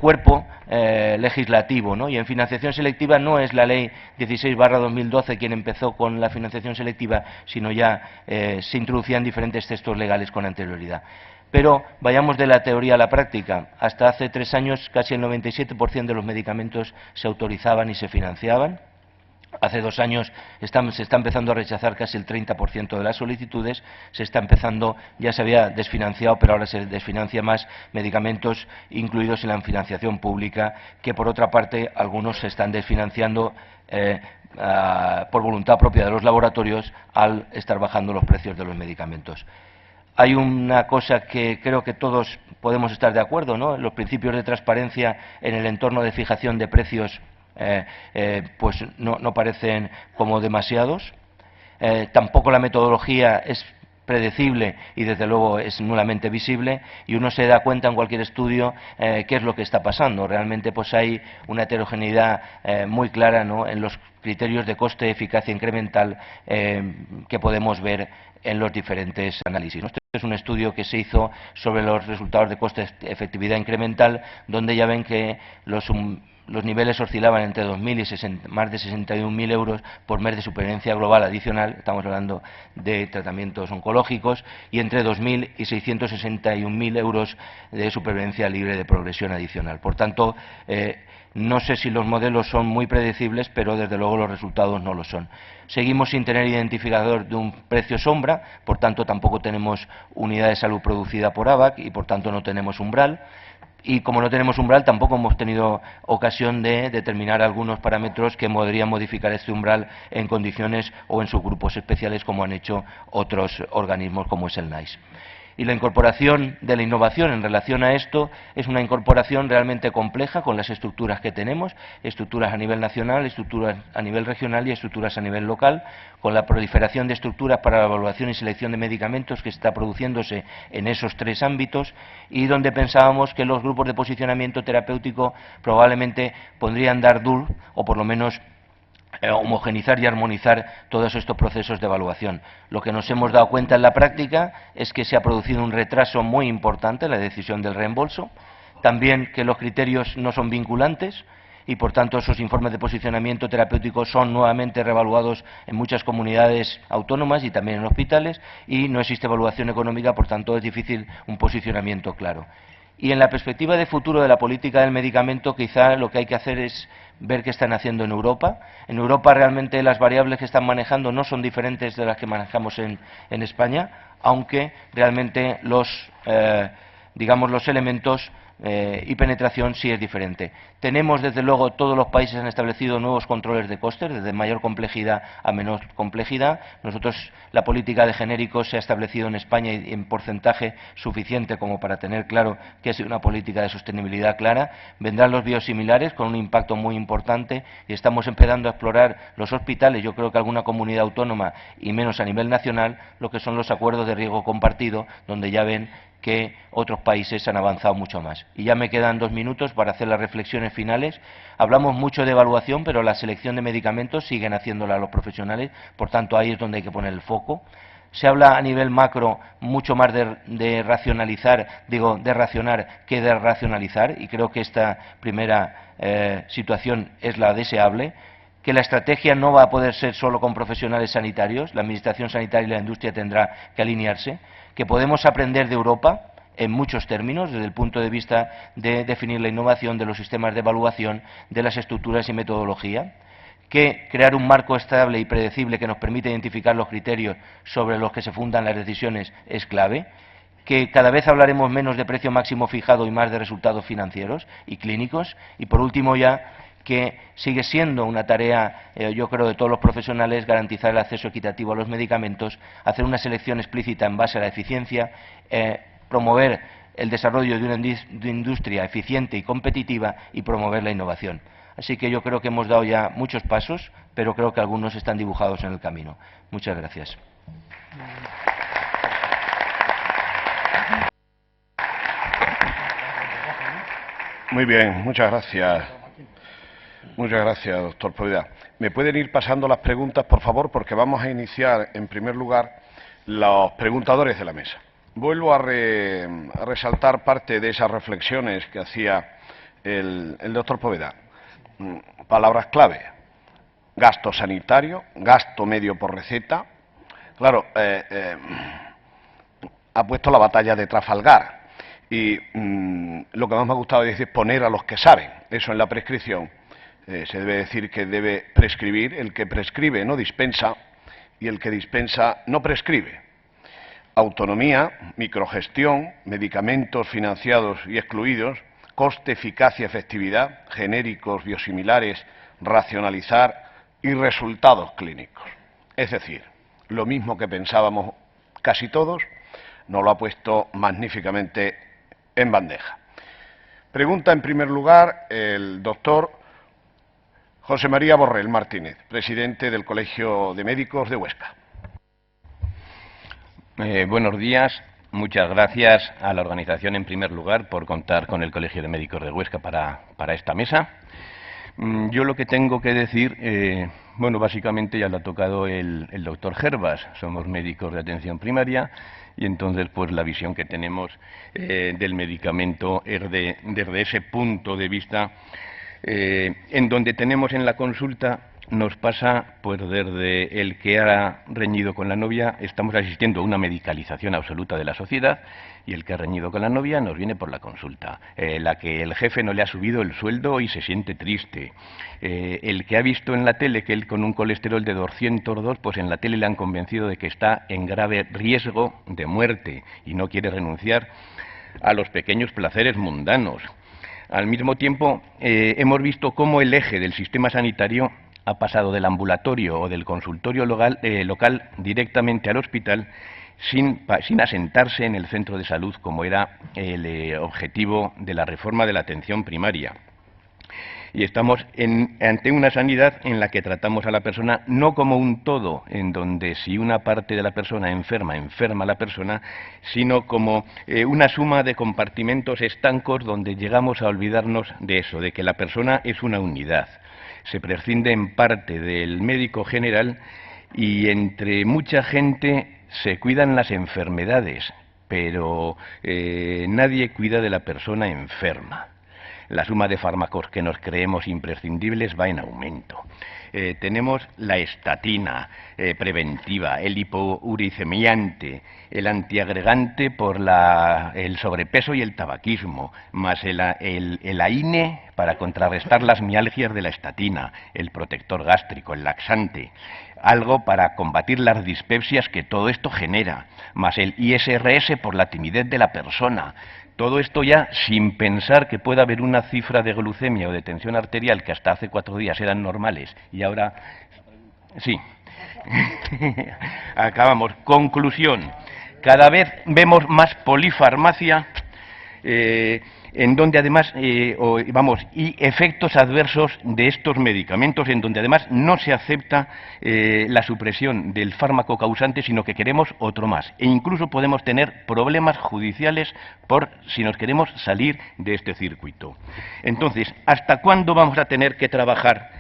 cuerpo legislativo, ¿no? Y en financiación selectiva no es la ley 16/2012 quien empezó con la financiación selectiva, sino ya se introducían diferentes textos legales con anterioridad. Pero vayamos de la teoría a la práctica. Hasta hace 3 años casi el 97% de los medicamentos se autorizaban y se financiaban. Hace 2 años se está empezando a rechazar casi el 30% de las solicitudes, se está empezando, ya se había desfinanciado, pero ahora se desfinancia más medicamentos incluidos en la financiación pública, que por otra parte algunos se están desfinanciando por voluntad propia de los laboratorios al estar bajando los precios de los medicamentos. Hay una cosa que creo que todos podemos estar de acuerdo, ¿no? Los principios de transparencia en el entorno de fijación de precios pues no parecen como demasiados. Tampoco la metodología es predecible y desde luego es nulamente visible, y uno se da cuenta en cualquier estudio qué es lo que está pasando. Realmente pues hay una heterogeneidad muy clara, ¿no?, en los criterios de coste, eficacia incremental que podemos ver en los diferentes análisis. Este es un estudio que se hizo sobre los resultados de coste-efectividad incremental, donde ya ven que los niveles oscilaban entre 2.000 y más de 61.000 euros por mes de supervivencia global adicional, estamos hablando de tratamientos oncológicos, y entre 2.000 y 661.000 euros de supervivencia libre de progresión adicional. Por tanto, no sé si los modelos son muy predecibles, pero desde luego los resultados no lo son. Seguimos sin tener identificador de un precio sombra, por tanto tampoco tenemos unidad de salud producida por ABAC y por tanto no tenemos umbral. Y como no tenemos umbral, tampoco hemos tenido ocasión de determinar algunos parámetros que podrían modificar este umbral en condiciones o en subgrupos especiales, como han hecho otros organismos como es el NICE. Y la incorporación de la innovación en relación a esto es una incorporación realmente compleja con las estructuras que tenemos, estructuras a nivel nacional, estructuras a nivel regional y estructuras a nivel local, con la proliferación de estructuras para la evaluación y selección de medicamentos que está produciéndose en esos 3 ámbitos, y donde pensábamos que los grupos de posicionamiento terapéutico probablemente podrían dar DUL, o por lo menos homogenizar y armonizar todos estos procesos de evaluación. Lo que nos hemos dado cuenta en la práctica es que se ha producido un retraso muy importante en la decisión del reembolso, también que los criterios no son vinculantes y por tanto esos informes de posicionamiento terapéutico son nuevamente reevaluados en muchas comunidades autónomas y también en hospitales, y no existe evaluación económica, por tanto es difícil un posicionamiento claro. Y en la perspectiva de futuro de la política del medicamento, quizá lo que hay que hacer es ver qué están haciendo en Europa. En Europa realmente las variables que están manejando no son diferentes de las que manejamos en España, aunque realmente los elementos y penetración sí es diferente. Tenemos, desde luego, todos los países han establecido nuevos controles de costes, desde mayor complejidad a menor complejidad. Nosotros, la política de genéricos se ha establecido en España y en porcentaje suficiente como para tener claro que es una política de sostenibilidad clara. Vendrán los biosimilares con un impacto muy importante y estamos empezando a explorar los hospitales, yo creo que alguna comunidad autónoma y menos a nivel nacional, lo que son los acuerdos de riesgo compartido, donde ya ven que otros países han avanzado mucho más. Y ya me quedan 2 minutos para hacer las reflexiones finales. Hablamos mucho de evaluación, pero la selección de medicamentos siguen haciéndola los profesionales, por tanto ahí es donde hay que poner el foco. Se habla a nivel macro mucho más de racionalizar, de racionar que de racionalizar, y creo que esta primera situación es la deseable, que la estrategia no va a poder ser solo con profesionales sanitarios, la administración sanitaria y la industria tendrá que alinearse, que podemos aprender de Europa en muchos términos, desde el punto de vista de definir la innovación, de los sistemas de evaluación, de las estructuras y metodología, que crear un marco estable y predecible que nos permita identificar los criterios sobre los que se fundan las decisiones es clave, que cada vez hablaremos menos de precio máximo fijado y más de resultados financieros y clínicos, y por último ya que sigue siendo una tarea, yo creo, de todos los profesionales, garantizar el acceso equitativo a los medicamentos, hacer una selección explícita en base a la eficiencia, promover el desarrollo de una industria eficiente y competitiva y promover la innovación. Así que yo creo que hemos dado ya muchos pasos, pero creo que algunos están dibujados en el camino. Muchas gracias. Muy bien, muchas gracias. Muchas gracias, doctor Poveda. ¿Me pueden ir pasando las preguntas, por favor? Porque vamos a iniciar, en primer lugar, los preguntadores de la mesa. Vuelvo a resaltar parte de esas reflexiones que hacía el doctor Poveda. Palabras clave: gasto sanitario, gasto medio por receta. Claro, ha puesto la batalla de Trafalgar y lo que más me ha gustado es decir poner a los que saben. Eso en la prescripción se debe decir que debe prescribir. El que prescribe no dispensa y el que dispensa no prescribe. Autonomía, microgestión, medicamentos financiados y excluidos, coste, eficacia, efectividad, genéricos, biosimilares, racionalizar y resultados clínicos. Es decir, lo mismo que pensábamos casi todos, nos lo ha puesto magníficamente en bandeja. Pregunta en primer lugar el doctor José María Borrell Martínez, presidente del Colegio de Médicos de Huesca. Buenos días. Muchas gracias a la organización, en primer lugar, por contar con el Colegio de Médicos de Huesca para esta mesa. Yo lo que tengo que decir, bueno, básicamente ya lo ha tocado el doctor Hervas. Somos médicos de atención primaria y entonces, pues, la visión que tenemos del medicamento es desde ese punto de vista, en donde tenemos en la consulta. Nos pasa, pues, desde el que ha reñido con la novia, estamos asistiendo a una medicalización absoluta de la sociedad, y el que ha reñido con la novia nos viene por la consulta. La que el jefe no le ha subido el sueldo y se siente triste. El que ha visto en la tele que él con un colesterol de 202, pues en la tele le han convencido de que está en grave riesgo de muerte y no quiere renunciar a los pequeños placeres mundanos. Al mismo tiempo, hemos visto cómo el eje del sistema sanitario ha pasado del ambulatorio o del consultorio local directamente al hospital sin asentarse en el centro de salud, como era el objetivo de la reforma de la atención primaria. Y estamos ante una sanidad en la que tratamos a la persona no como un todo, en donde si una parte de la persona enferma a la persona, sino como una suma de compartimentos estancos donde llegamos a olvidarnos de eso, de que la persona es una unidad. Se prescinde en parte del médico general y entre mucha gente se cuidan las enfermedades, pero nadie cuida de la persona enferma. La suma de fármacos que nos creemos imprescindibles va en aumento. Tenemos la estatina preventiva, el hipouricemiante, el antiagregante por el sobrepeso y el tabaquismo, más el AINE para contrarrestar las mialgias de la estatina, el protector gástrico, el laxante, algo para combatir las dispepsias que todo esto genera, más el ISRS por la timidez de la persona. Todo esto ya sin pensar que pueda haber una cifra de glucemia o de tensión arterial que hasta hace 4 días eran normales y ahora... Sí. Acabamos. Conclusión. Cada vez vemos más polifarmacia en donde además, y efectos adversos de estos medicamentos, en donde además no se acepta la supresión del fármaco causante, sino que queremos otro más. E incluso podemos tener problemas judiciales por si nos queremos salir de este circuito. Entonces, ¿hasta cuándo vamos a tener que trabajar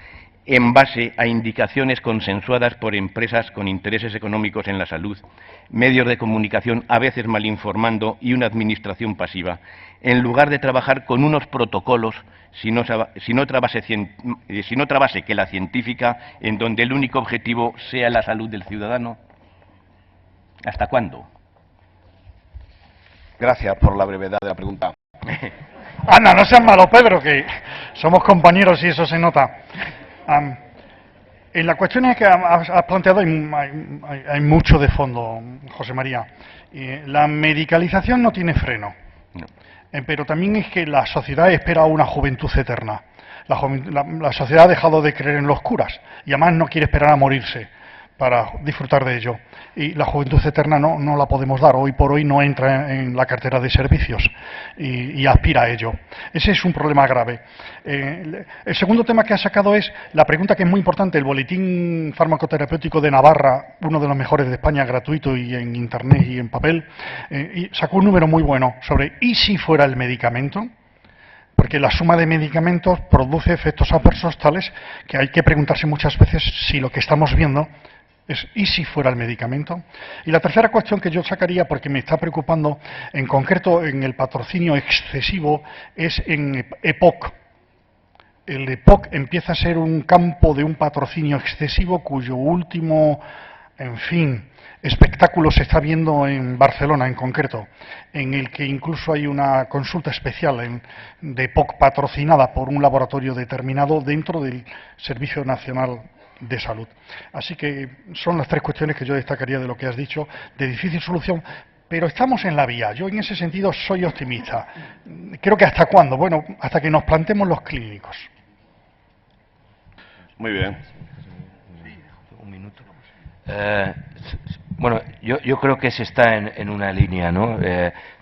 en base a indicaciones consensuadas por empresas con intereses económicos en la salud, medios de comunicación a veces mal informando y una administración pasiva, en lugar de trabajar con unos protocolos sin otra base que la científica, en donde el único objetivo sea la salud del ciudadano? ¿Hasta cuándo? Gracias por la brevedad de la pregunta. Anda, no seas malo, Pedro, que somos compañeros y eso se nota. En la cuestión que has planteado hay mucho de fondo, José María. La medicalización no tiene freno, No. Pero también es que la sociedad espera una juventud eterna. La sociedad ha dejado de creer en los curas y además no quiere esperar a morirse para disfrutar de ello. Y la juventud eterna no la podemos dar. Hoy por hoy no entra en la cartera de servicios y aspira a ello. Ese es un problema grave. El segundo tema que ha sacado es la pregunta que es muy importante. El boletín farmacoterapéutico de Navarra, uno de los mejores de España, gratuito y en internet y en papel, y sacó un número muy bueno sobre ¿y si fuera el medicamento? Porque la suma de medicamentos produce efectos adversos tales que hay que preguntarse muchas veces si lo que estamos viendo es ¿y si fuera el medicamento? Y la tercera cuestión que yo sacaría, porque me está preocupando, en concreto en el patrocinio excesivo, es en EPOC. El EPOC empieza a ser un campo de un patrocinio excesivo cuyo último, en fin, espectáculo se está viendo en Barcelona en concreto, en el que incluso hay una consulta especial de EPOC patrocinada por un laboratorio determinado dentro del Servicio Nacional de Salud. Así que son las tres cuestiones que yo destacaría de lo que has dicho, de difícil solución, pero estamos en la vía. Yo en ese sentido soy optimista. Creo que ¿hasta cuándo? Bueno, hasta que nos plantemos los clínicos. Muy bien. Un minuto. Bueno, yo creo que se está en una línea, ¿no?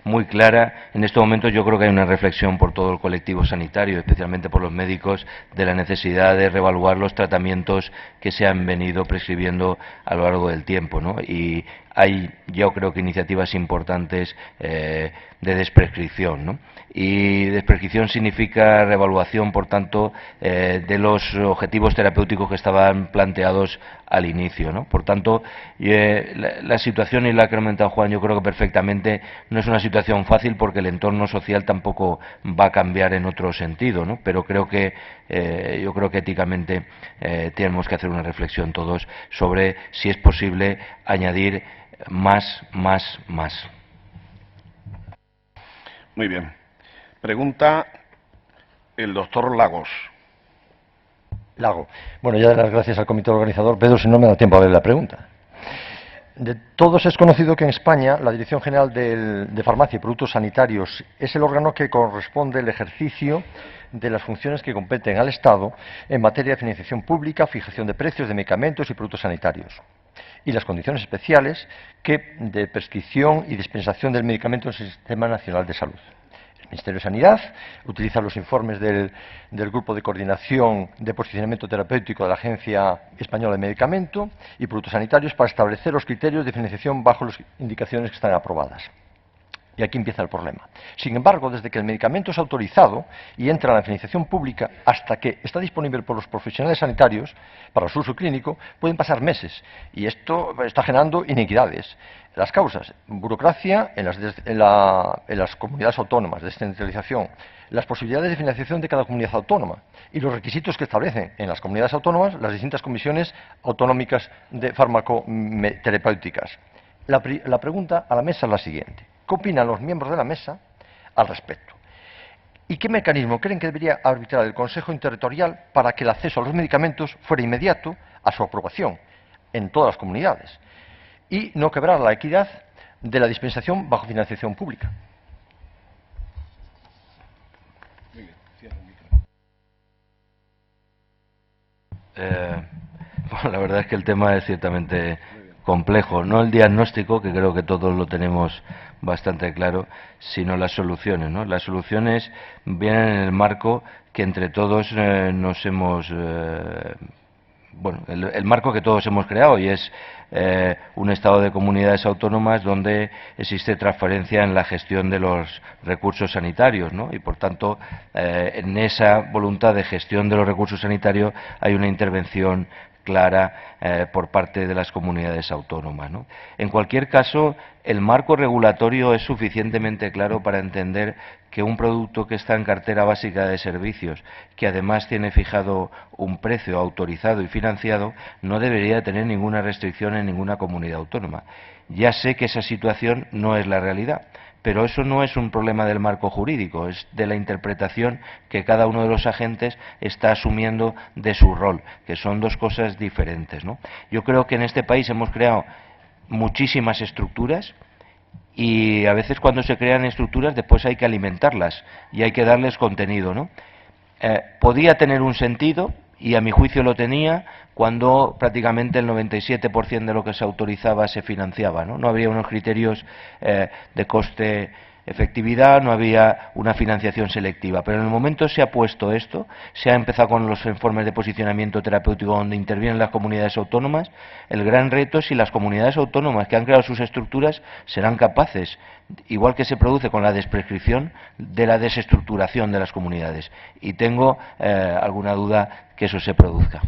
Muy clara. En este momento yo creo que hay una reflexión por todo el colectivo sanitario, especialmente por los médicos, de la necesidad de reevaluar los tratamientos que se han venido prescribiendo a lo largo del tiempo, ¿no? Y hay, yo creo que iniciativas importantes de desprescripción, ¿no? Y desprescripción significa reevaluación, por tanto, de los objetivos terapéuticos que estaban planteados al inicio, ¿no? Por tanto, la situación, y la que ha comentado Juan, yo creo que perfectamente, no es una situación fácil porque el entorno social tampoco va a cambiar en otro sentido, ¿no? Pero creo que yo creo que éticamente tenemos que hacer una reflexión todos sobre si es posible añadir más. Muy bien. Pregunta el doctor Lagos. Lago. Bueno, ya las gracias al comité organizador, Pedro, si no me da tiempo a ver la pregunta. De todos es conocido que en España la Dirección General de Farmacia y Productos Sanitarios es el órgano que corresponde el ejercicio de las funciones que competen al Estado en materia de financiación pública, fijación de precios de medicamentos y productos sanitarios, y las condiciones especiales de prescripción y dispensación del medicamento en el Sistema Nacional de Salud. El Ministerio de Sanidad utiliza los informes del Grupo de Coordinación de Posicionamiento Terapéutico de la Agencia Española de Medicamento y Productos Sanitarios para establecer los criterios de financiación bajo las indicaciones que están aprobadas. Y aquí empieza el problema. Sin embargo, desde que el medicamento es autorizado y entra en la financiación pública hasta que está disponible por los profesionales sanitarios para su uso clínico, pueden pasar meses. Y esto está generando inequidades. Las causas: burocracia en las comunidades autónomas, descentralización, las posibilidades de financiación de cada comunidad autónoma y los requisitos que establecen en las comunidades autónomas las distintas comisiones autonómicas de farmacoterapéuticas. La pregunta a la mesa es la siguiente: ¿qué opinan los miembros de la mesa al respecto? ¿Y qué mecanismo creen que debería arbitrar el Consejo Interterritorial para que el acceso a los medicamentos fuera inmediato a su aprobación en todas las comunidades y no quebrar la equidad de la dispensación bajo financiación pública? Bueno, la verdad es que el tema es ciertamente complejo. No el diagnóstico, que creo que todos lo tenemos bastante claro, sino las soluciones, ¿no? Las soluciones vienen en el marco que entre todos nos hemos... bueno, el marco que todos hemos creado, y es un Estado de comunidades autónomas donde existe transparencia en la gestión de los recursos sanitarios, ¿no? Y por tanto, en esa voluntad de gestión de los recursos sanitarios hay una intervención clara por parte de las comunidades autónomas, ¿no? En cualquier caso, el marco regulatorio es suficientemente claro para entender que un producto que está en cartera básica de servicios, que además tiene fijado un precio autorizado y financiado, no debería tener ninguna restricción en ninguna comunidad autónoma. Ya sé que esa situación no es la realidad, pero eso no es un problema del marco jurídico, es de la interpretación que cada uno de los agentes está asumiendo de su rol, que son dos cosas diferentes, ¿no? Yo creo que en este país hemos creado muchísimas estructuras, y a veces cuando se crean estructuras después hay que alimentarlas y hay que darles contenido, ¿no? Podía tener un sentido, y a mi juicio lo tenía, cuando prácticamente el 97% de lo que se autorizaba se financiaba, ¿no? No había unos criterios de coste-efectividad, no había una financiación selectiva. Pero en el momento se ha puesto esto, se ha empezado con los informes de posicionamiento terapéutico donde intervienen las comunidades autónomas. El gran reto es si las comunidades autónomas que han creado sus estructuras serán capaces, igual que se produce con la desprescripción, de la desestructuración de las comunidades. Y tengo alguna duda que eso se produzca.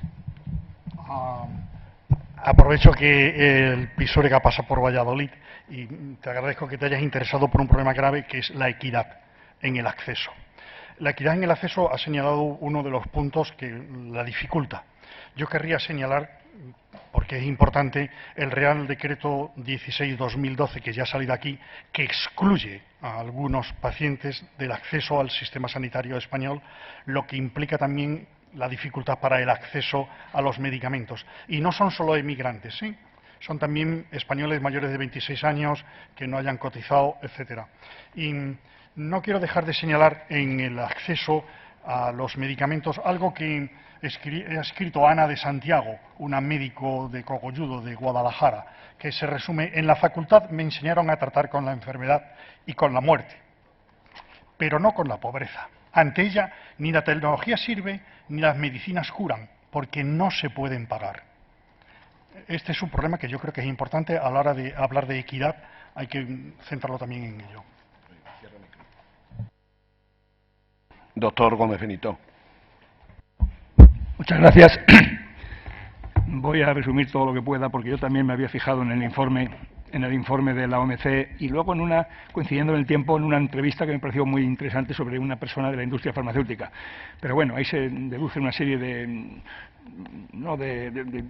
Aprovecho que el Pisuerga pasa por Valladolid y te agradezco que te hayas interesado por un problema grave que es la equidad en el acceso. La equidad en el acceso ha señalado uno de los puntos que la dificulta. Yo querría señalar, porque es importante, el Real Decreto 16/2012, que ya ha salido aquí, que excluye a algunos pacientes del acceso al sistema sanitario español, lo que implica también la dificultad para el acceso a los medicamentos. Y no son solo emigrantes, ¿sí? Son también españoles mayores de 26 años que no hayan cotizado, etcétera. Y no quiero dejar de señalar en el acceso a los medicamentos algo que ha escrito Ana de Santiago, una médico de Cogolludo, de Guadalajara, que se resume: en la facultad me enseñaron a tratar con la enfermedad y con la muerte, pero no con la pobreza. Ante ella, ni la tecnología sirve, ni las medicinas curan, porque no se pueden pagar. Este es un problema que yo creo que es importante a la hora de hablar de equidad, hay que centrarlo también en ello. Doctor Gómez Benito. Muchas gracias. Voy a resumir todo lo que pueda, porque yo también me había fijado en el informe de la OMC, y luego coincidiendo en el tiempo, en una entrevista que me pareció muy interesante sobre una persona de la industria farmacéutica. Pero bueno, ahí se deduce una serie de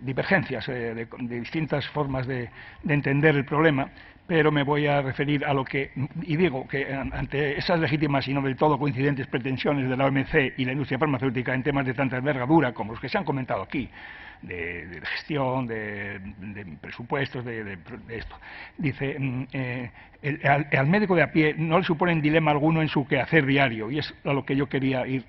divergencias, de distintas formas de entender el problema, pero me voy a referir a lo que, y digo que ante esas legítimas y no del todo coincidentes pretensiones de la OMC y la industria farmacéutica en temas de tanta envergadura como los que se han comentado aquí, de gestión, de presupuestos, de esto. Dice, al médico de a pie no le suponen dilema alguno en su quehacer diario, y es a lo que yo quería ir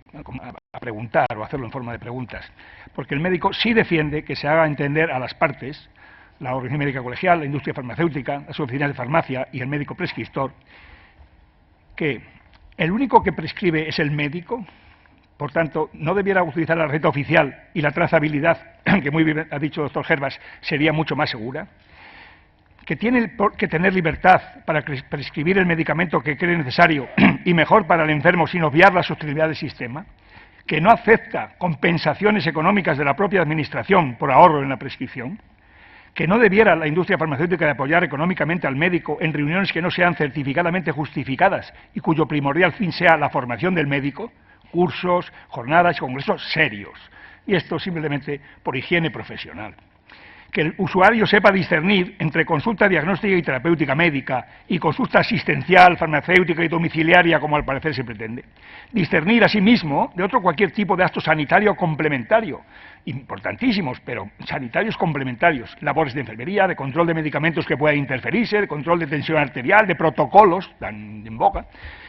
a preguntar, o hacerlo en forma de preguntas, porque el médico sí defiende que se haga entender a las partes, la Organización Médica Colegial, la industria farmacéutica, las oficinas de farmacia y el médico prescriptor, que el único que prescribe es el médico. Por tanto, no debiera utilizar la receta oficial, y la trazabilidad, que muy bien ha dicho el doctor Hervas, sería mucho más segura, que tiene que tener libertad para prescribir el medicamento que cree necesario y mejor para el enfermo sin obviar la sostenibilidad del sistema, que no acepta compensaciones económicas de la propia administración por ahorro en la prescripción, que no debiera la industria farmacéutica de apoyar económicamente al médico en reuniones que no sean certificadamente justificadas y cuyo primordial fin sea la formación del médico, cursos, jornadas y congresos serios, y esto simplemente por higiene profesional. Que el usuario sepa discernir entre consulta diagnóstica y terapéutica médica y consulta asistencial, farmacéutica y domiciliaria, como al parecer se pretende. Discernir asimismo de otro cualquier tipo de acto sanitario complementario, importantísimos, pero sanitarios complementarios, labores de enfermería, de control de medicamentos que puedan interferirse, de control de tensión arterial, de protocolos, tan en boca,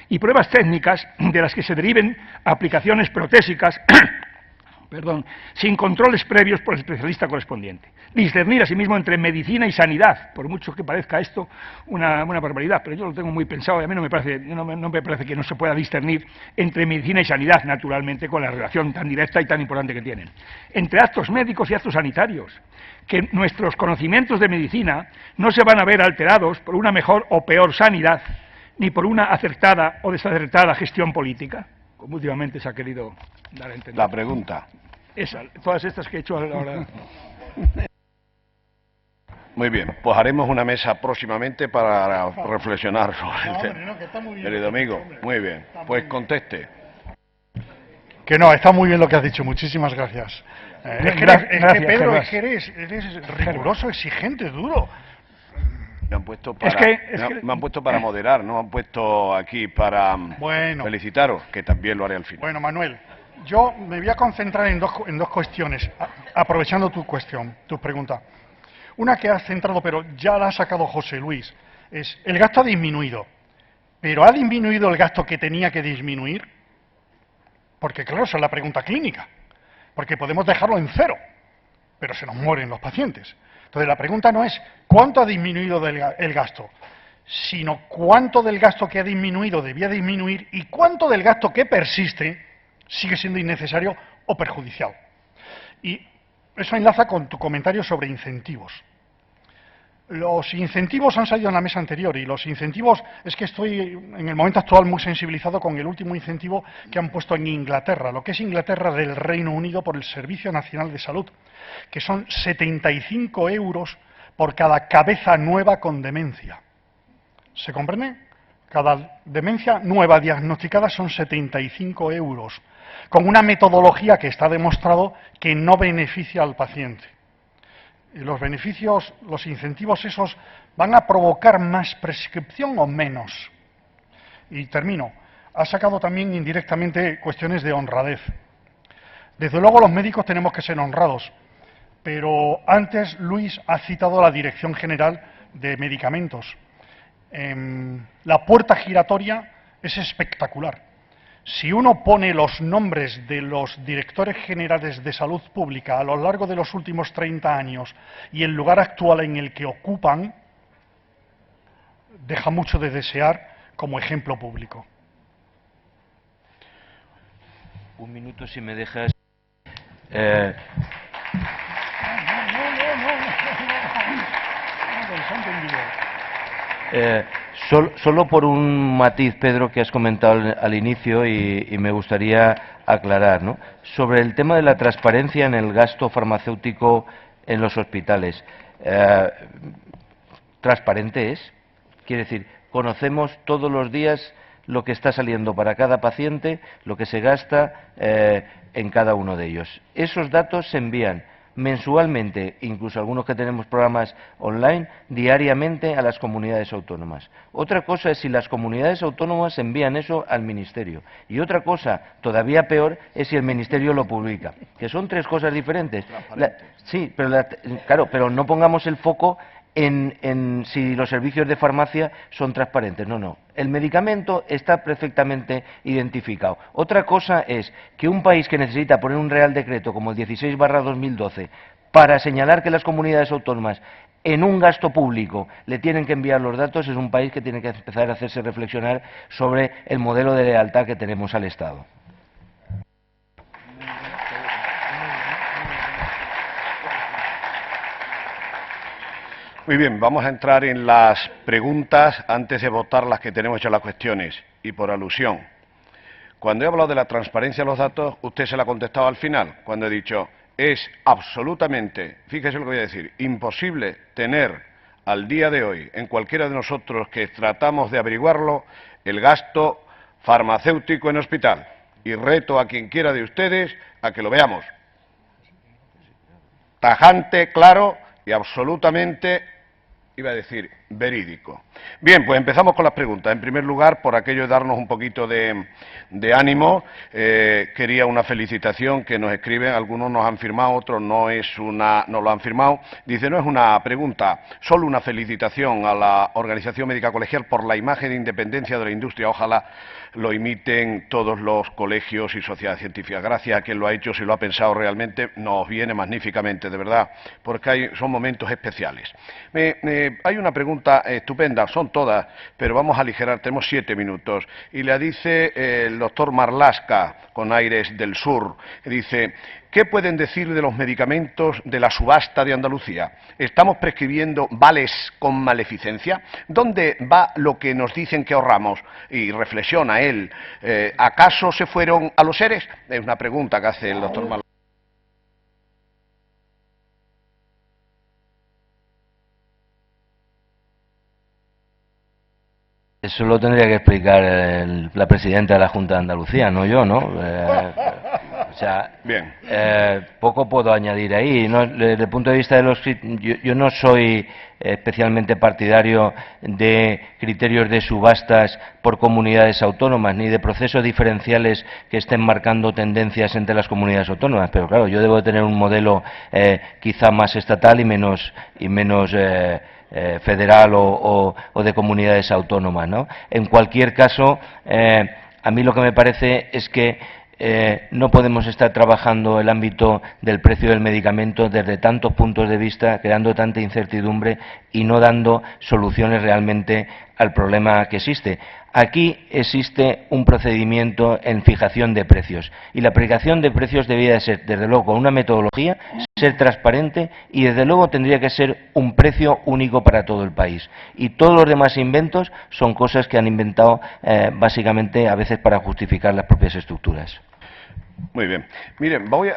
y pruebas técnicas de las que se deriven aplicaciones protésicas sin controles previos por el especialista correspondiente. Discernir asimismo entre medicina y sanidad, por mucho que parezca esto una barbaridad, pero yo lo tengo muy pensado y a mí no me parece que no se pueda discernir entre medicina y sanidad, naturalmente, con la relación tan directa y tan importante que tienen. Entre actos médicos y actos sanitarios, que nuestros conocimientos de medicina no se van a ver alterados por una mejor o peor sanidad, ni por una acertada o desacertada gestión política, como últimamente se ha querido dar a entender. La pregunta. Todas estas que he hecho ahora. Muy bien, pues haremos una mesa próximamente para reflexionar sobre el tema. Querido amigo, muy bien, pues conteste. Que no, está muy bien lo que has dicho, muchísimas gracias. Es que Pedro, eres riguroso, exigente, duro. Me han puesto para moderar, no me han puesto aquí para felicitaros, que también lo haré al final. Bueno, Manuel, yo me voy a concentrar en dos cuestiones, aprovechando tu pregunta. Una que has centrado, pero ya la ha sacado José Luis, es el gasto ha disminuido, pero ¿ha disminuido el gasto que tenía que disminuir? Porque claro, esa es la pregunta clínica, porque podemos dejarlo en cero, pero se nos mueren los pacientes. Entonces la pregunta no es cuánto ha disminuido el gasto, sino cuánto del gasto que ha disminuido debía disminuir y cuánto del gasto que persiste sigue siendo innecesario o perjudicial. Y eso enlaza con tu comentario sobre incentivos. Los incentivos han salido en la mesa anterior y los incentivos, es que estoy en el momento actual muy sensibilizado con el último incentivo que han puesto en Inglaterra, lo que es Inglaterra del Reino Unido por el Servicio Nacional de Salud, que son 75 euros por cada cabeza nueva con demencia. ¿Se comprende? Cada demencia nueva diagnosticada son 75 euros, con una metodología que está demostrado que no beneficia al paciente. Y los beneficios, los incentivos esos, ¿van a provocar más prescripción o menos? Y termino. Ha sacado también indirectamente cuestiones de honradez. Desde luego los médicos tenemos que ser honrados, pero antes Luis ha citado la Dirección General de Medicamentos. La puerta giratoria es espectacular. Si uno pone los nombres de los directores generales de salud pública a lo largo de los últimos 30 años y el lugar actual en el que ocupan, deja mucho de desear como ejemplo público. Un minuto, si me dejas. Solo por un matiz, Pedro, que has comentado al inicio y me gustaría aclarar, ¿no? Sobre el tema de la transparencia en el gasto farmacéutico en los hospitales. ¿Transparente es? Quiere decir, conocemos todos los días lo que está saliendo para cada paciente, lo que se gasta en cada uno de ellos. Esos datos se envían mensualmente, incluso algunos que tenemos programas online, diariamente a las comunidades autónomas. Otra cosa es si las comunidades autónomas envían eso al Ministerio. Y otra cosa, todavía peor, es si el Ministerio lo publica. Que son tres cosas diferentes. Sí, pero claro, pero no pongamos el foco en si los servicios de farmacia son transparentes. No. El medicamento está perfectamente identificado. Otra cosa es que un país que necesita poner un Real Decreto como el 16/2012 para señalar que las comunidades autónomas en un gasto público le tienen que enviar los datos, es un país que tiene que empezar a hacerse reflexionar sobre el modelo de lealtad que tenemos al Estado. Muy bien, vamos a entrar en las preguntas antes de votar las que tenemos ya las cuestiones. Y por alusión, cuando he hablado de la transparencia de los datos, usted se la ha contestado al final, cuando he dicho, es absolutamente, fíjese lo que voy a decir, imposible tener al día de hoy, en cualquiera de nosotros que tratamos de averiguarlo, el gasto farmacéutico en hospital. Y reto a quien quiera de ustedes a que lo veamos. Tajante, claro y absolutamente iba a decir verídico. Bien, pues empezamos con las preguntas. En primer lugar, por aquello de darnos un poquito de ánimo, quería una felicitación que nos escriben, algunos nos han firmado, otros no lo han firmado. Dice, no es una pregunta, solo una felicitación a la Organización Médica Colegial por la imagen de independencia de la industria. Ojalá lo imiten todos los colegios y sociedades científicas. Gracias a quien lo ha hecho, si lo ha pensado realmente, nos viene magníficamente, de verdad, porque son momentos especiales. Hay una pregunta estupenda, son todas, pero vamos a aligerar, tenemos 7 minutos, y la dice el doctor Marlaska, con aires del sur, dice, ¿qué pueden decir de los medicamentos de la subasta de Andalucía? ¿Estamos prescribiendo vales con maleficencia? ¿Dónde va lo que nos dicen que ahorramos? Y reflexiona él, ¿acaso se fueron a los seres? Es una pregunta que hace el doctor Marlaska. Eso lo tendría que explicar la presidenta de la Junta de Andalucía, no yo, ¿no? O sea, bien. Poco puedo añadir ahí. ¿No? Desde el punto de vista de los... Yo no soy especialmente partidario de criterios de subastas por comunidades autónomas, ni de procesos diferenciales que estén marcando tendencias entre las comunidades autónomas. Pero claro, yo debo de tener un modelo quizá más estatal y menos federal o de comunidades autónomas, ¿no? En cualquier caso, a mí lo que me parece es que no podemos estar trabajando el ámbito del precio del medicamento desde tantos puntos de vista, creando tanta incertidumbre y no dando soluciones realmente al problema que existe. Aquí existe un procedimiento en fijación de precios y la aplicación de precios debía de ser, desde luego, con una metodología, ser transparente y, desde luego, tendría que ser un precio único para todo el país. Y todos los demás inventos son cosas que han inventado básicamente a veces para justificar las propias estructuras. Muy bien. Miren, voy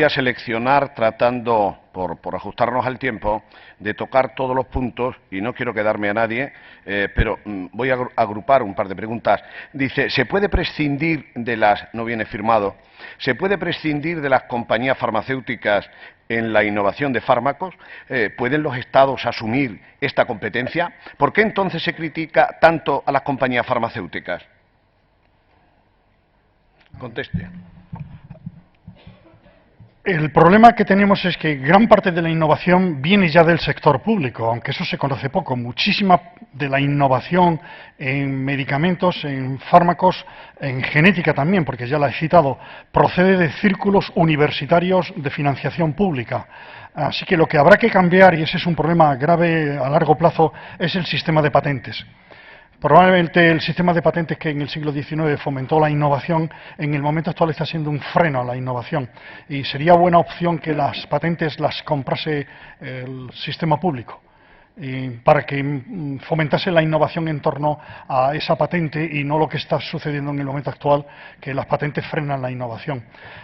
a seleccionar, tratando, por ajustarnos al tiempo, de tocar todos los puntos, y no quiero quedarme a nadie, pero voy a agrupar un par de preguntas. Dice, ¿se puede prescindir de las, no viene firmado, ¿se puede prescindir de las compañías farmacéuticas en la innovación de fármacos? ¿Pueden los Estados asumir esta competencia? ¿Por qué entonces se critica tanto a las compañías farmacéuticas? Conteste. El problema que tenemos es que gran parte de la innovación viene ya del sector público, aunque eso se conoce poco. Muchísima de la innovación en medicamentos, en fármacos, en genética también, porque ya la he citado, procede de círculos universitarios de financiación pública. Así que lo que habrá que cambiar, y ese es un problema grave a largo plazo, es el sistema de patentes. Probablemente el sistema de patentes que en el siglo XIX fomentó la innovación, en el momento actual está siendo un freno a la innovación. Y sería buena opción que las patentes las comprase el sistema público, para que fomentase la innovación en torno a esa patente y no lo que está sucediendo en el momento actual, que las patentes frenan la innovación.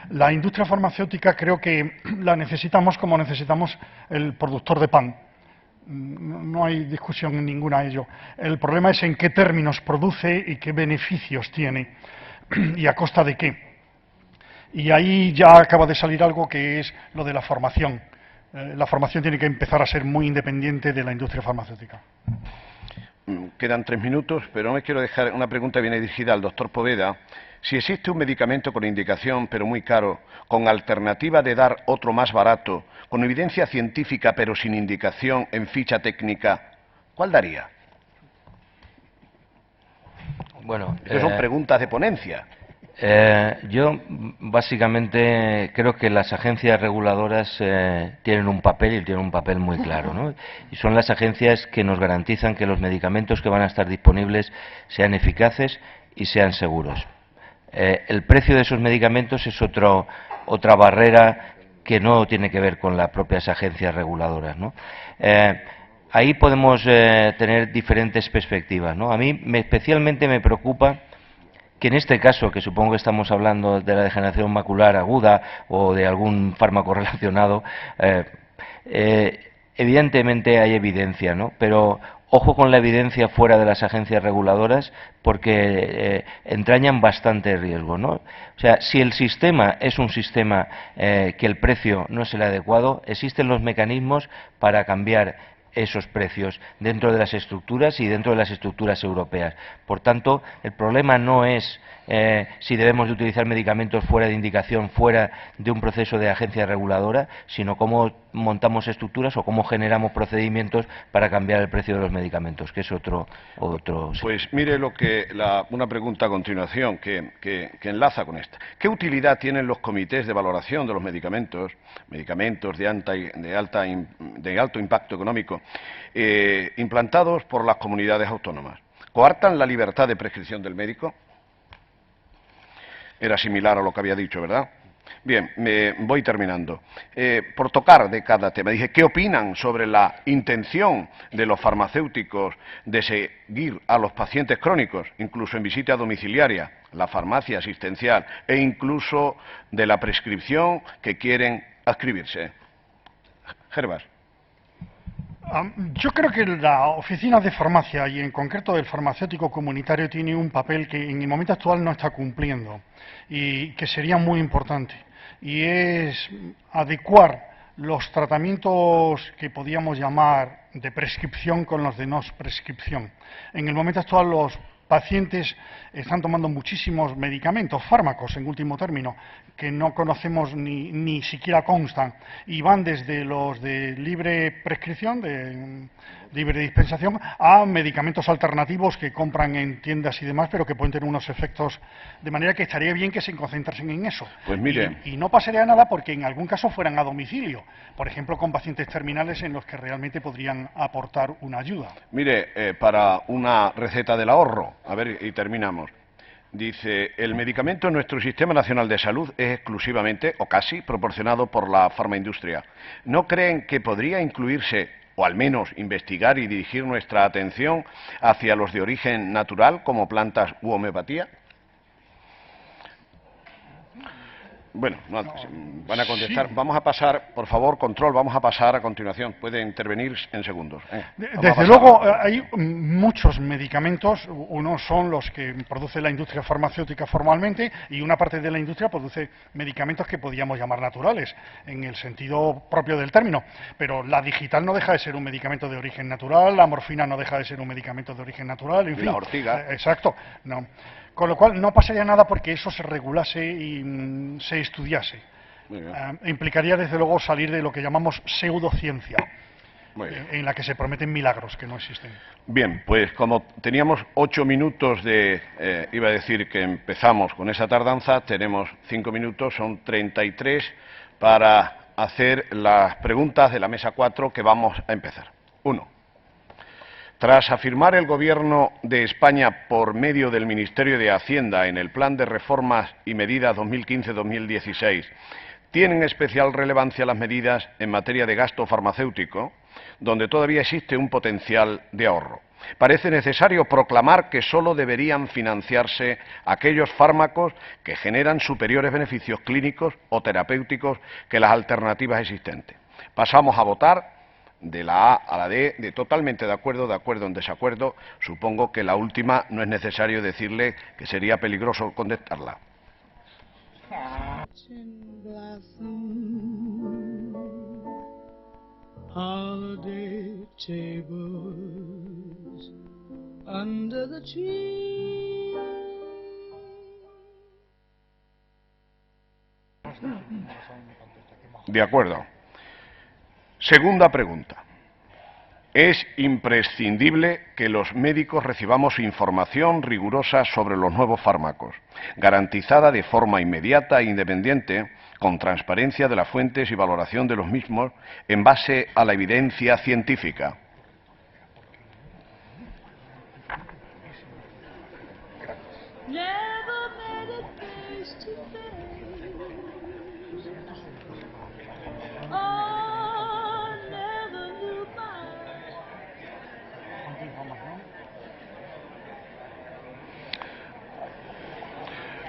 La industria farmacéutica creo que la necesitamos como necesitamos el productor de pan. No hay discusión ninguna a ello. El problema es en qué términos produce y qué beneficios tiene y a costa de qué. Y ahí ya acaba de salir algo que es lo de la formación. La formación tiene que empezar a ser muy independiente de la industria farmacéutica. Quedan 3 minutos, pero no me quiero dejar una pregunta viene dirigida al doctor Poveda. Si existe un medicamento con indicación, pero muy caro, con alternativa de dar otro más barato, con evidencia científica, pero sin indicación en ficha técnica, ¿cuál daría? Bueno, estas son preguntas de ponencia. Yo básicamente creo que las agencias reguladoras tienen un papel y tienen un papel muy claro, ¿no? Y son las agencias que nos garantizan que los medicamentos que van a estar disponibles sean eficaces y sean seguros. El precio de esos medicamentos es otra barrera que no tiene que ver con las propias agencias reguladoras, ¿no? Ahí podemos tener diferentes perspectivas, ¿no? A mí especialmente me preocupa que en este caso, que supongo que estamos hablando de la degeneración macular aguda o de algún fármaco relacionado, evidentemente hay evidencia, ¿no? Pero ojo con la evidencia fuera de las agencias reguladoras, porque entrañan bastante riesgo, ¿no? O sea, si el sistema es un sistema que el precio no es el adecuado, existen los mecanismos para cambiar esos precios dentro de las estructuras y dentro de las estructuras europeas. Por tanto, el problema no es si debemos de utilizar medicamentos fuera de indicación, fuera de un proceso de agencia reguladora, sino cómo montamos estructuras o cómo generamos procedimientos para cambiar el precio de los medicamentos, que es otro. Pues mire una pregunta a continuación que enlaza con esta. ¿Qué utilidad tienen los comités de valoración de los medicamentos de alto impacto económico implantados por las comunidades autónomas? ¿Coartan la libertad de prescripción del médico? Era similar a lo que había dicho, ¿verdad? Bien, me voy terminando. Por tocar de cada tema, dije, ¿qué opinan sobre la intención de los farmacéuticos de seguir a los pacientes crónicos, incluso en visita domiciliaria, la farmacia asistencial, e incluso de la prescripción que quieren adscribirse? Gervas. Yo creo que la oficina de farmacia y en concreto el farmacéutico comunitario tiene un papel que en el momento actual no está cumpliendo y que sería muy importante, y es adecuar los tratamientos que podíamos llamar de prescripción con los de no prescripción. En el momento actual los pacientes están tomando muchísimos medicamentos, fármacos en último término, que no conocemos ni siquiera constan, y van desde los de libre prescripción, de libre dispensación, a medicamentos alternativos que compran en tiendas y demás, pero que pueden tener unos efectos, de manera que estaría bien que se concentrasen en eso. Pues mire. Y no pasaría nada porque en algún caso fueran a domicilio, por ejemplo con pacientes terminales en los que realmente podrían aportar una ayuda. Mire, para una receta del ahorro, a ver, y terminamos. Dice, el medicamento en nuestro Sistema Nacional de Salud es exclusivamente, o casi, proporcionado por la farmaindustria. ¿No creen que podría incluirse, o al menos investigar y dirigir nuestra atención hacia los de origen natural, como plantas u homeopatía? Bueno, no, van a contestar. Sí. Vamos a pasar, por favor, control, vamos a pasar a continuación. Puede intervenir en segundos. Desde luego, hay muchos medicamentos. Unos son los que produce la industria farmacéutica formalmente y una parte de la industria produce medicamentos que podríamos llamar naturales, en el sentido propio del término. Pero la digital no deja de ser un medicamento de origen natural, la morfina no deja de ser un medicamento de origen natural, en fin. La ortiga. Exacto. No. Con lo cual no pasaría nada porque eso se regulase y se estudiase. Implicaría desde luego salir de lo que llamamos pseudociencia, en la que se prometen milagros que no existen. Bien, pues como teníamos 8 minutos iba a decir que empezamos con esa tardanza, tenemos 5 minutos, son 33 para hacer las preguntas de la mesa 4 que vamos a empezar. 1. Tras afirmar el Gobierno de España, por medio del Ministerio de Hacienda, en el Plan de Reformas y Medidas 2015-2016, tienen especial relevancia las medidas en materia de gasto farmacéutico, donde todavía existe un potencial de ahorro. Parece necesario proclamar que solo deberían financiarse aquellos fármacos que generan superiores beneficios clínicos o terapéuticos que las alternativas existentes. Pasamos a votar. De la A a la D, de totalmente de acuerdo en desacuerdo. Supongo que la última no es necesario decirle que sería peligroso contestarla. De acuerdo. Segunda pregunta. Es imprescindible que los médicos recibamos información rigurosa sobre los nuevos fármacos, garantizada de forma inmediata e independiente, con transparencia de las fuentes y valoración de los mismos en base a la evidencia científica.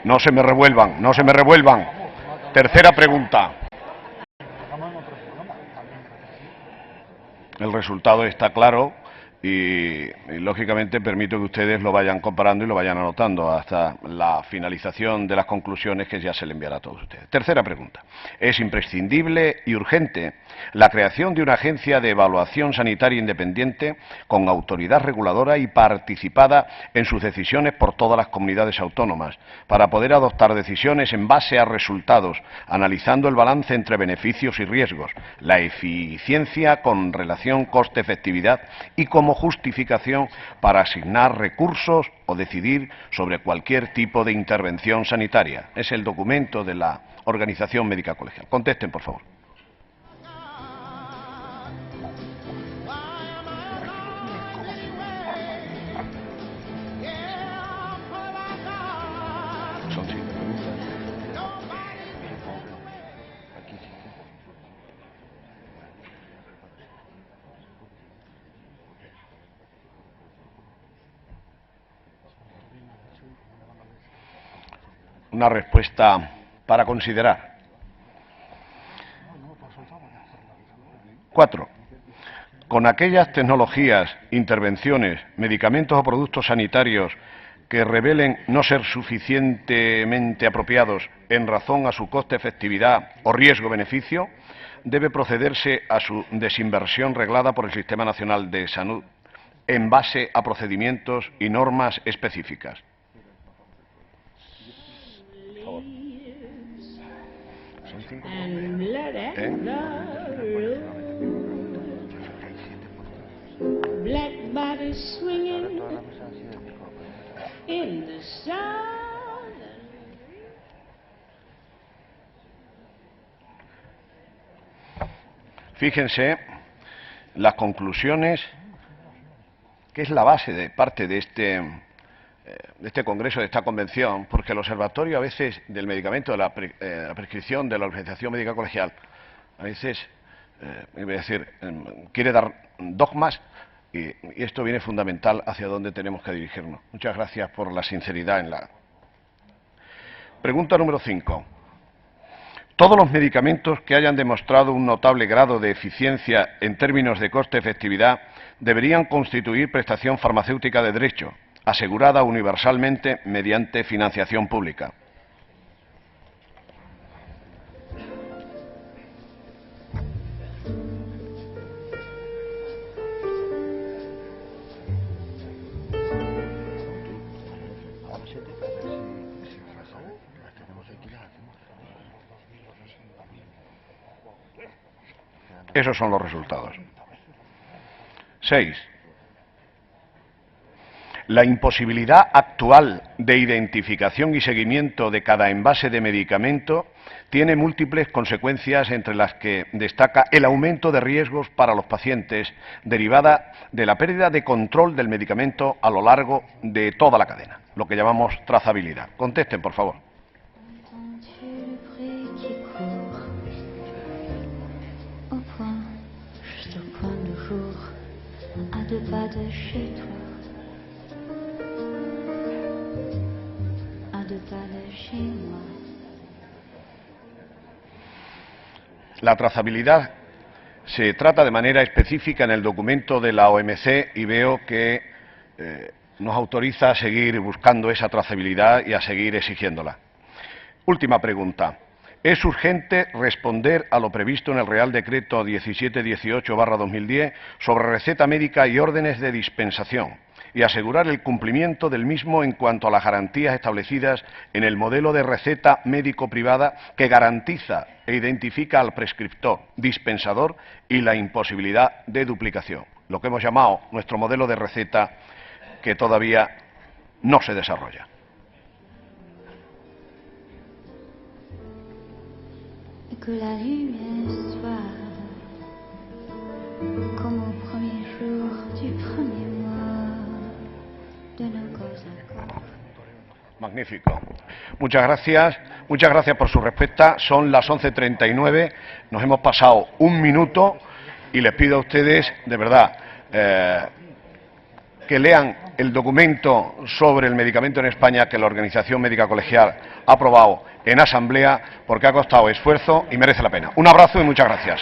No se me revuelvan, no se me revuelvan. Tercera pregunta. El resultado está claro y, lógicamente, permito que ustedes lo vayan comparando y lo vayan anotando hasta la finalización de las conclusiones que ya se le enviará a todos ustedes. Tercera pregunta. ¿Es imprescindible y urgente la creación de una agencia de evaluación sanitaria independiente con autoridad reguladora y participada en sus decisiones por todas las comunidades autónomas para poder adoptar decisiones en base a resultados, analizando el balance entre beneficios y riesgos, la eficiencia con relación coste-efectividad y como justificación para asignar recursos o decidir sobre cualquier tipo de intervención sanitaria? Es el documento de la Organización Médica Colegial. Contesten, por favor. Son 5 preguntas. Una respuesta para considerar. 4. Con aquellas tecnologías, intervenciones, medicamentos o productos sanitarios que revelen no ser suficientemente apropiados en razón a su coste-efectividad o riesgo-beneficio, debe procederse a su desinversión reglada por el Sistema Nacional de Salud en base a procedimientos y normas específicas. Black body swinging in the sun. Fíjense las conclusiones, que es la base de parte de este congreso, de esta convención, porque el observatorio a veces del medicamento, de la prescripción de la Organización Médica Colegial, a veces quiere dar dogmas y esto viene fundamental hacia dónde tenemos que dirigirnos. Muchas gracias por la sinceridad en la... Pregunta número 5. Todos los medicamentos que hayan demostrado un notable grado de eficiencia en términos de coste-efectividad deberían constituir prestación farmacéutica de derecho, asegurada universalmente mediante financiación pública. Esos son los resultados. 6. La imposibilidad actual de identificación y seguimiento de cada envase de medicamento tiene múltiples consecuencias, entre las que destaca el aumento de riesgos para los pacientes derivada de la pérdida de control del medicamento a lo largo de toda la cadena, lo que llamamos trazabilidad. Contesten, por favor. La trazabilidad se trata de manera específica en el documento de la OMC y veo que nos autoriza a seguir buscando esa trazabilidad y a seguir exigiéndola. Última pregunta. Es urgente responder a lo previsto en el Real Decreto 1718/2010 sobre receta médica y órdenes de dispensación y asegurar el cumplimiento del mismo en cuanto a las garantías establecidas en el modelo de receta médico-privada que garantiza e identifica al prescriptor, dispensador y la imposibilidad de duplicación, lo que hemos llamado nuestro modelo de receta, que todavía no se desarrolla. Que la lumière soit comme au premier jour du premier mois de nos causes. Magnífico. Muchas gracias por su respuesta. Son las 11:39, nos hemos pasado un minuto y les pido a ustedes, de verdad, que lean el documento sobre el medicamento en España que la Organización Médica Colegial ha aprobado en asamblea, porque ha costado esfuerzo y merece la pena. Un abrazo y muchas gracias.